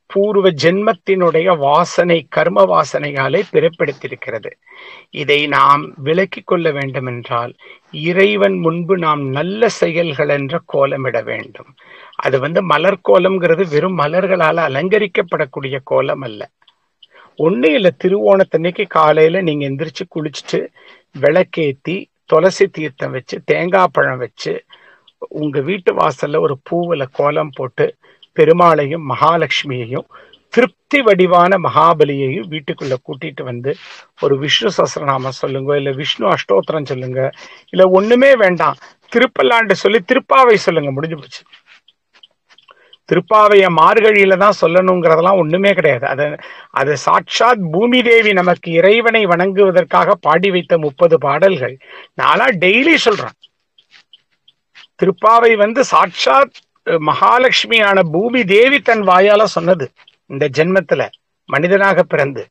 பூர்வ ஜென்மத்தினுடைய வாசனை, கர்ம வாசனையாலே பிறப்பெடுத்திருக்கிறது. இதை நாம் விலக்கிக் கொள்ள வேண்டும் என்றால் இறைவன் முன்பு நாம் நல்ல செயல்கள் என்ற கோலமிட வேண்டும். அது மலர் கோலம்ங்கிறது வெறும் மலர்களால் அலங்கரிக்கப்படக்கூடிய கோலம் அல்ல. ஒண்ணு இல்ல, திருவோணத்தன்னைக்கு காலையில நீங்க எந்திரிச்சு குளிச்சுட்டு விளக்கேத்தி துளசி தீர்த்தம் வச்சு தேங்காய் பழம் வச்சு உங்க வீட்டு வாசல்ல ஒரு பூவுல கோலம் போட்டு பெருமாளையும் மகாலட்சுமியையும் திருப்தி வடிவான மகாபலியையும் வீட்டுக்குள்ள கூட்டிட்டு ஒரு விஷ்ணு சஹஸ்ரநாமம் சொல்லுங்க, இல்ல விஷ்ணு அஷ்டோத்திரம் சொல்லுங்க, இல்ல ஒண்ணுமே வேண்டாம், திருப்பல்லாண்டு சொல்லி திருப்பாவை சொல்லுங்க, முடிஞ்சு போச்சு. திருப்பாவைய மார்கழியில தான் சொல்லணுங்கிறதெல்லாம் ஒண்ணுமே கிடையாது. அது சாட்சாத் பூமி தேவி நமக்கு இறைவனை வணங்குவதற்காக பாடி வைத்த 30 பாடல்கள். நானா டெய்லி சொல்றேன். திருப்பாவை சாட்சாத் மகாலட்சுமியான பூமி தேவி தன் வாயால சொன்னது இந்த ஜென்மத்துல மனிதனாக பிறந்து.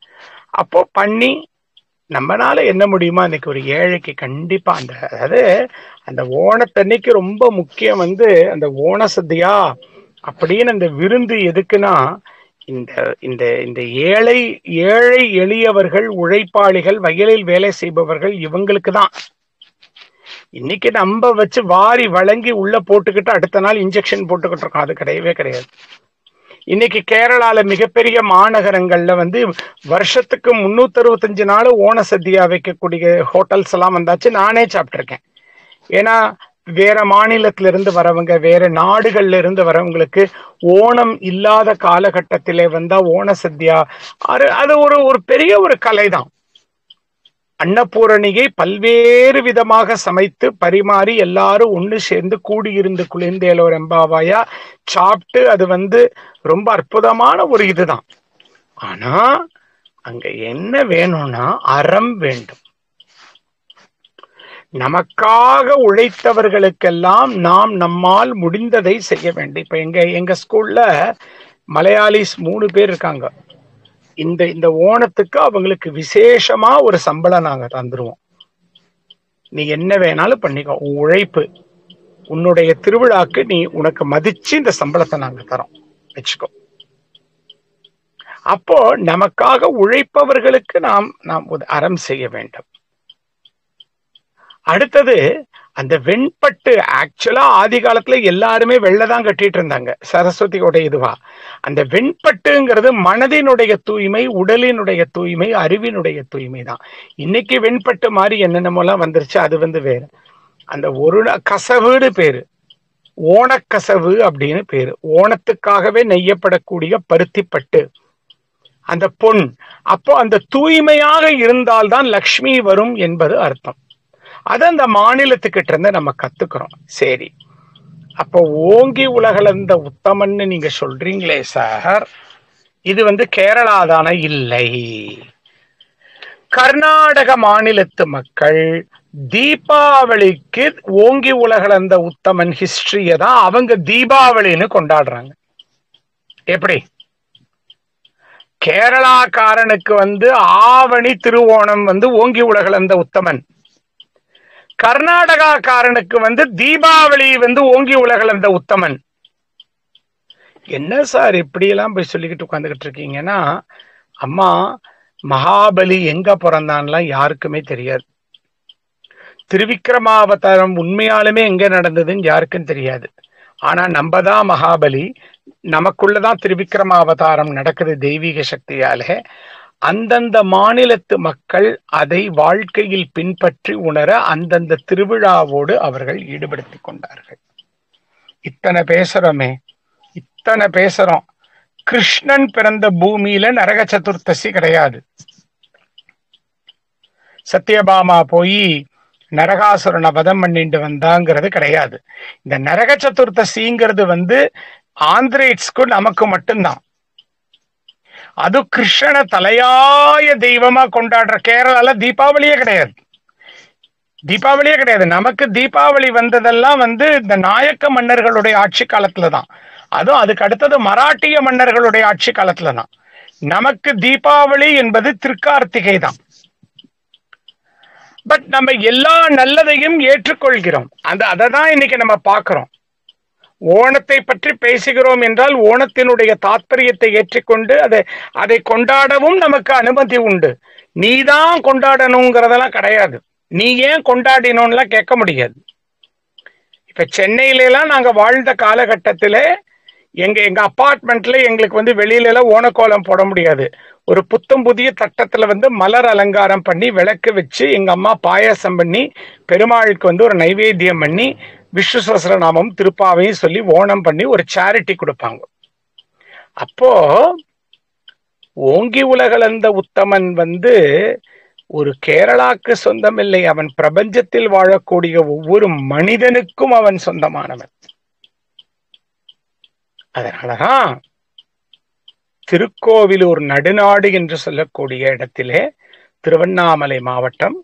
அப்போ பண்ணி நம்மளால என்ன முடியுமா, இன்னைக்கு ஒரு ஏழைக்கு கண்டிப்பா அதாவது அந்த ஓணத்தன்னைக்கு ரொம்ப முக்கியம் அந்த ஓண சத்தியா அப்படின்னு அந்த விருந்து எதுக்குன்னா, இந்த இந்த இந்த ஏழை எளியவர்கள், உழைப்பாளிகள், வயலில் வேலை செய்பவர்கள், இவங்களுக்கு தான். இன்னைக்கு நம்ம வச்சு வாரி வழங்கி உள்ள போட்டுக்கிட்டு அடுத்த நாள் இன்ஜெக்ஷன் போட்டுக்கிட்டு இருக்கோம். அது கிடையவே கிடையாது. இன்னைக்கு கேரளால மிகப்பெரிய மாநகரங்கள்ல வருஷத்துக்கு 365 நாள் ஓண சத்தியா வைக்கக்கூடிய ஹோட்டல்ஸ் எல்லாம் வந்தாச்சு. நானே சாப்பிட்டிருக்கேன். ஏன்னா வேற மாநிலத்தில இருந்து வரவங்க, வேற நாடுகள்ல இருந்து வரவங்களுக்கு ஓணம் இல்லாத காலகட்டத்திலே வந்தா ஓண சத்தியா அது ஒரு பெரிய ஒரு கலைதான். அன்னபூரணியை பல்வேறு விதமாக சமைத்து பரிமாறி எல்லாரும் ஒண்ணு சேர்ந்து கூடியிருந்து குளிர்ந்தேலோர் எம்பாவாயா சாப்பிட்டு அது ரொம்ப அற்புதமான ஒரு இதுதான். ஆனா அங்க என்ன வேணும்னா அறம் வேண்டும். நமக்காக உழைத்தவர்களுக்கெல்லாம் நாம் நம்மால் முடிந்ததை செய்ய வேண்டும். இப்ப எங்க ஸ்கூல்ல மலையாளிஸ் 3 பேர் இருக்காங்க. இந்த ஓணத்துக்கு அவங்களுக்கு விசேஷமா ஒரு சம்பளம் நாங்க தந்துருவோம். நீ என்ன வேணாலும் பண்ணிக்கோ, உன் உழைப்பு, உன்னுடைய திருவிழாக்கு நீ உனக்கு மதிச்சு இந்த சம்பளத்தை நாங்க தரோம், வச்சுக்கோ. அப்போ நமக்காக உழைப்பவர்களுக்கு நாம் அறம் செய்ய வேண்டும். அடுத்தது அந்த வெண்பட்டு. ஆக்சுவலா ஆதி காலத்துல எல்லாருமே வெள்ளதான் கட்டிட்டு இருந்தாங்க, சரஸ்வதியோட இதுவா. அந்த வெண்பட்டுங்கிறது மனதினுடைய தூய்மை, உடலினுடைய தூய்மை, அறிவினுடைய தூய்மை தான். இன்னைக்கு வெண்பட்டு மாதிரி என்னென்னமோலாம் வந்துருச்சு, அது வேறு. அந்த ஒரு கசவுன்னு பேரு, ஓணக்கசவு அப்படின்னு பேரு. ஓணத்துக்காகவே நெய்யப்படக்கூடிய பருத்திப்பட்டு, அந்த பொன். அப்போ அந்த தூய்மையாக இருந்தால்தான் லக்ஷ்மி வரும் என்பது அர்த்தம். அது அந்த மாநிலத்துக்கிட்ட இருந்து நம்ம கத்துக்கிறோம். சரி, அப்ப ஓங்கி உலகளந்த உத்தமன்னு நீங்க சொல்றீங்களே சார், இது கேரளா தானே? இல்லை, கர்நாடக மாநிலத்து மக்கள் தீபாவளிக்கு ஓங்கி உலகளந்த உத்தமன் ஹிஸ்டரிய தான் அவங்க தீபாவளின்னு கொண்டாடுறாங்க. எப்படி? கேரளாக்காரனுக்கு ஆவணி திருவோணம் ஓங்கி உலகளந்த உத்தமன், கர்நாடகாக்காரனுக்கு தீபாவளி ஓங்கி உலகளந்த உத்தமன். என்ன சார் இப்படி எல்லாம் போய் சொல்லிக்கிட்டு உட்காந்துக்கிட்டு இருக்கீங்கன்னா, அம்மா மகாபலி எங்க பிறந்தான்லாம் யாருக்குமே தெரியாது. திருவிக்கிரமாவதாரம் உண்மையாலுமே எங்க நடந்ததுன்னு யாருக்கும் தெரியாது. ஆனா நம்ம தான் மகாபலி, நமக்குள்ளதான் திருவிக்கிரமாவதாரம் நடக்குது தெய்வீக சக்தியால. அந்தந்த மாநிலத்து மக்கள் அதை வாழ்க்கையில் பின்பற்றி உணர அந்தந்த திருவிழாவோடு அவர்கள் ஈடுபடுத்திக் கொண்டார்கள். இத்தனை பேசுறோம். கிருஷ்ணன் பிறந்த பூமியில நரக சதுர்த்தசி கிடையாது. சத்யபாமா போய் நரகாசுரனை வதம் பண்ணிட்டு வந்தாங்கிறது கிடையாது. இந்த நரக சதுர்த்தசிங்கிறது ஆந்திரேட்ஸ்க்கு நமக்கு மட்டும்தான். அது கிருஷ்ணனை தலையாய தெய்வமா கொண்டாடுற கேரளால தீபாவளியே கிடையாது. நமக்கு தீபாவளி வந்ததெல்லாம் இந்த நாயக்க மன்னர்களுடைய ஆட்சி காலத்துலதான். அதுவும் அதுக்கு அடுத்தது மராட்டிய மன்னர்களுடைய ஆட்சி காலத்துலதான். நமக்கு தீபாவளி என்பது திருக்கார்த்திகை தான். பட் நம்ம எல்லா நல்லதையும் ஏற்றுக்கொள்கிறோம். அதை தான் இன்னைக்கு நம்ம பார்க்கிறோம். ஓணத்தை பற்றி பேசுகிறோம் என்றால் ஓணத்தினுடைய தாத்பரியத்தை ஏற்றுக்கொண்டு அதை கொண்டாடவும் நமக்கு அனுமதி உண்டு. நீதான் கொண்டாடணுங்கிறதெல்லாம் கிடையாது. நீ ஏன் கொண்டாடினோம்லாம் கேட்க முடியாது. இப்ப சென்னையில எல்லாம் நாங்க வாழ்ந்த காலகட்டத்தில எங்க அபார்ட்மெண்ட்ல எங்களுக்கு வெளியில எல்லாம் ஓணக்கோலம் போட முடியாது. ஒரு புத்தம் புதிய தட்டத்துல மலர் அலங்காரம் பண்ணி விளக்கு வச்சு எங்க அம்மா பாயாசம் பண்ணி பெருமாளுக்கு ஒரு நைவேத்தியம் பண்ணி விஷ்ணு சஹஸ்ரநாமம் திருப்பாவையும் சொல்லி ஓணம் பண்ணி ஒரு சேரிட்டி கொடுப்பாங்க. அப்போ ஓங்கி உலகளந்த உத்தமன் ஒரு கேரளாக்கு சொந்தமில்லை. அவன் பிரபஞ்சத்தில் வாழக்கூடிய ஒவ்வொரு மனிதனுக்கும் அவன் சொந்தமானவன். அதனாலதான் திருக்கோவிலூர் நடுநாடு என்று சொல்லக்கூடிய இடத்திலே திருவண்ணாமலை மாவட்டம்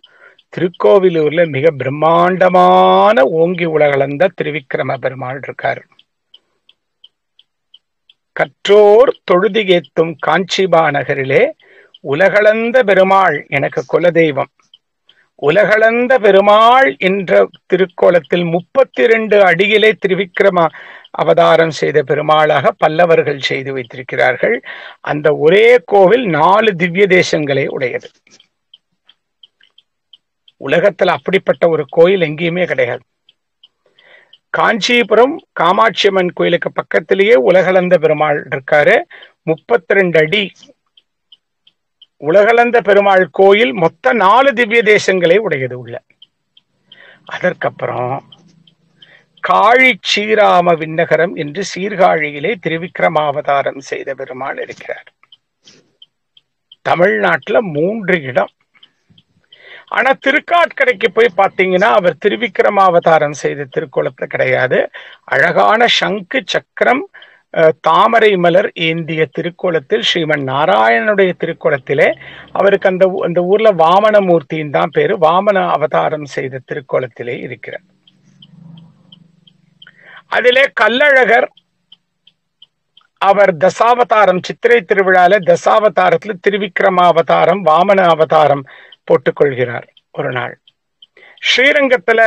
திருக்கோவிலூர்ல மிக பிரம்மாண்டமான ஓங்கி உலகளந்த திருவிக்கிரம பெருமாள் இருக்கார். கற்றோர் தொழுதி ஏத்தும் காஞ்சிபா நகரிலே உலகளந்த பெருமாள் எனக்கு குலதெய்வம். உலகளந்த பெருமாள் என்ற திருக்கோலத்தில் 32 அடியிலே திருவிக்கிரம அவதாரம் செய்த பெருமாளாக பல்லவர்கள் செய்து வைத்திருக்கிறார்கள். அந்த ஒரே கோவில் 4 திவ்ய தேசங்களை உடையது. உலகத்துல அப்படிப்பட்ட ஒரு கோயில் எங்கேயுமே கிடையாது. காஞ்சிபுரம் காமாட்சி அம்மன் கோயிலுக்கு பக்கத்திலேயே உலகளந்த பெருமாள் இருக்காரு. 32 அடி உலகளந்த பெருமாள் கோயில் மொத்த 4 திவ்ய தேசங்களை உடையது உள்ள. அதற்கப்புறம் காழி சீராம விண்ணகரம் என்று சீர்காழியிலே திருவிக்கிரமாவதாரம் செய்த பெருமாள் இருக்கிறார். தமிழ்நாட்டுல 3 இடம். ஆனா திருக்காட்கரைக்கு போய் பார்த்தீங்கன்னா அவர் திருவிக்கிரமாவதாரம் செய்த திருக்கோலத்துல கிடையாது. அழகான சங்கு சக்கரம் தாமரை மலர் ஏந்திய திருக்கோலத்தில் ஸ்ரீமன் நாராயணனுடைய திருக்கோலத்திலே அவருக்கு அந்த ஊர்ல வாமனமூர்த்தியின் தான் பேரு. வாமன அவதாரம் செய்த திருக்கோலத்திலே இருக்கிறார். அதிலே கல்லழகர் அவர் தசாவதாரம் சித்திரை திருவிழால தசாவதாரத்துல திருவிக்கிரமாவதாரம் வாமன அவதாரம் போட்டுக்கொள்கிறார். ஒரு நாள் ஸ்ரீரங்கத்துல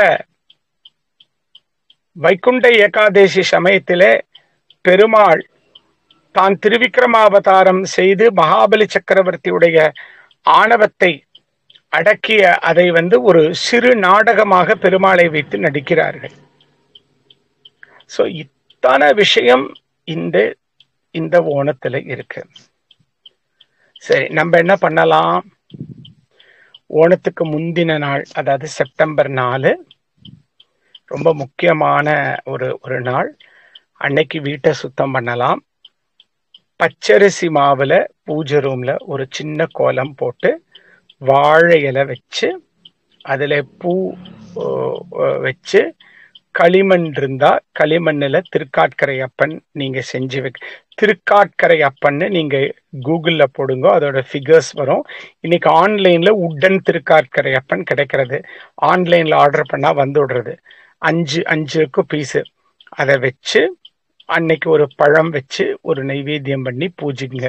வைகுண்ட ஏகாதேசி சமயத்திலே பெருமாள் தான் திருவிக்கிரமாவதாரம் செய்து மகாபலி சக்கரவர்த்தியுடைய ஆணவத்தை அடக்கிய அதை ஒரு சிறு நாடகமாக பெருமாளை வைத்து நடிக்கிறார்கள். சோ இத்தனை விஷயம் இந்த ஓணத்துல இருக்கு. சரி, நம்ம என்ன பண்ணலாம்? ஓணத்துக்கு முந்தின நாள், அதாவது செப்டம்பர் 4 ரொம்ப முக்கியமான ஒரு நாள். அன்னைக்கு வீட்டை சுத்தம் பண்ணலாம். பச்சரிசி மாவுல பூஜை ரூம்ல ஒரு சின்ன கோலம் போட்டு வாழை இலை வச்சு அதுல பூ வச்சு களிமண் இருந்தா களிமண்ணுல திருக்காட்கரை அப்பன் நீங்க செஞ்சு திருக்காட்கரை அப்பன்னு நீங்க கூகுள்ல போடுங்க, அதோட ஃபிகர்ஸ் வரும். இன்னைக்கு ஆன்லைன்ல உட்டன் திருக்காட்கரை அப்பன் கிடைக்கிறது. ஆன்லைன்ல ஆர்டர் பண்ணா வந்து விடுறது. 5 பீஸு. அதை வச்சு அன்னைக்கு ஒரு பழம் வச்சு ஒரு நைவேத்தியம் பண்ணி பூஜிங்க.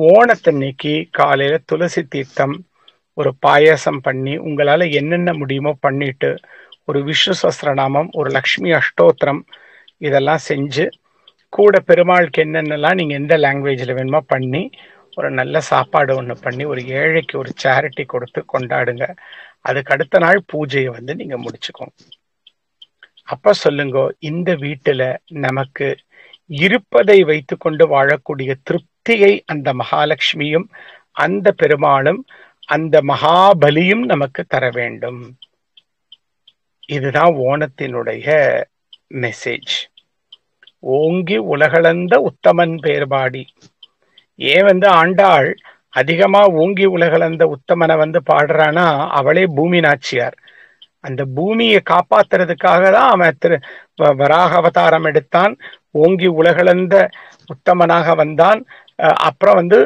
ஓணத்தன்னைக்கு காலையில துளசி தீர்த்தம், ஒரு பாயாசம் பண்ணி உங்களால என்னென்ன முடியுமோ பண்ணிட்டு ஒரு விஷ்ணு சஹஸ்ரநாமம், ஒரு லக்ஷ்மி அஷ்டோத்திரம் இதெல்லாம் செஞ்சு கூட பெருமாளுக்கு என்னென்னலாம் நீங்க எந்த லாங்குவேஜ்ல வேணுமோ பண்ணி ஒரு நல்ல சாப்பாடு ஒன்று பண்ணி ஒரு ஏழைக்கு ஒரு சேரிட்டி கொடுத்து கொண்டாடுங்க. அதுக்கு அடுத்த நாள் பூஜையை வந்து நீங்க முடிச்சுக்கோங்க. அப்ப சொல்லுங்க, இந்த வீட்டுல நமக்கு இருப்பதை வைத்துக்கொண்டு வாழக்கூடிய திருப்தியை அந்த மகாலட்சுமியும் அந்த பெருமாளும் அந்த மகாபலியும் நமக்கு தர வேண்டும். இதுதான் ஓணத்தினுடைய மெசேஜ். ஓங்கி உலகளந்த உத்தமன் பேர்பாடி. ஏன் வந்து ஆண்டாள் அதிகமா ஓங்கி உலகளந்த உத்தமனை வந்து பாடுறானா, அவளே பூமி நாச்சியார். அந்த பூமியை காப்பாத்துறதுக்காக தான் அவன் வராக அவதாரம் எடுத்தான், ஓங்கி உலகளந்த உத்தமனாக வந்தான். அப்புறம் வந்து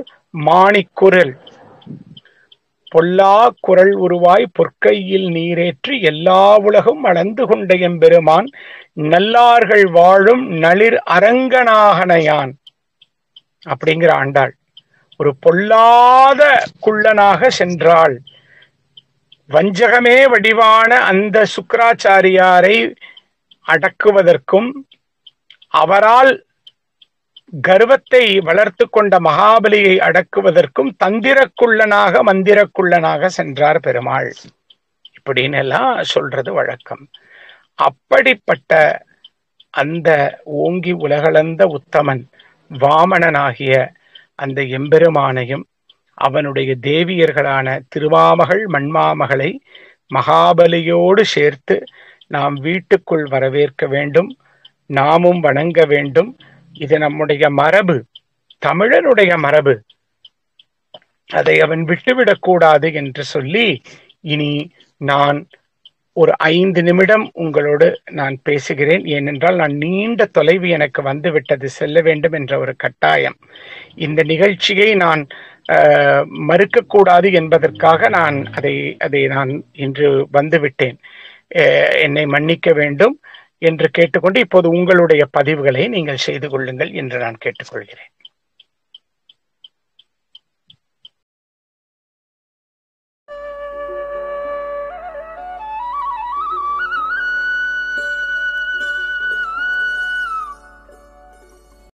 மாணிக்குரல் பொல்லா குரல் உருவாய் பொற்கையில் நீரேற்றி எல்லா உலகும் அளந்து கொண்ட எம்பெருமான் நல்லார்கள் வாழும் நளிர் அரங்கனாகனையான் அப்படிங்கிற ஆண்டாள் ஒரு பொல்லாத குள்ளனாக சென்றாள். வஞ்சகமே வடிவான அந்த சுக்கராச்சாரியாரை அடக்குவதற்கும் அவரால் கர்வத்தை வளர்த்து கொண்ட மகாபலியை அடக்குவதற்கும் தந்திரக்குள்ளனாக மந்திரக்குள்ளனாக சென்றார் பெருமாள் இப்படின்னு எல்லாம் சொல்றது வழக்கம். அப்படிப்பட்ட அந்த ஓங்கி உலகளந்த உத்தமன் வாமனனாகிய அந்த எம்பெருமானையும் அவனுடைய தேவியர்களான திருமாமகள் மண்மாமகளை மகாபலியோடு சேர்த்து நாம் வீட்டுக்குள் வரவேற்க வேண்டும், நாமும் வணங்க வேண்டும். இது நம்முடைய மரபு, தமிழனுடைய மரபு. அதை அவன் விட்டுவிடக் கூடாது என்று சொல்லி இனி நான் ஒரு 5 நிமிடம் உங்களோடு நான் பேசுகிறேன். ஏனென்றால் நான் நீண்ட தொலைவு எனக்கு வந்து விட்டது, செல்ல வேண்டும் என்ற ஒரு கட்டாயம். இந்த நிகழ்ச்சியை நான் மறுக்கக்கூடாது என்பதற்காக நான் அதை நான் இன்று வந்துவிட்டேன். என்னை மன்னிக்க வேண்டும் என்று கேட்டுக்கொண்டு இப்போது உங்களுடைய பதிவுகளை நீங்கள் செய்து கொள்ளுங்கள் என்று நான் கேட்டுக்கொள்கிறேன்.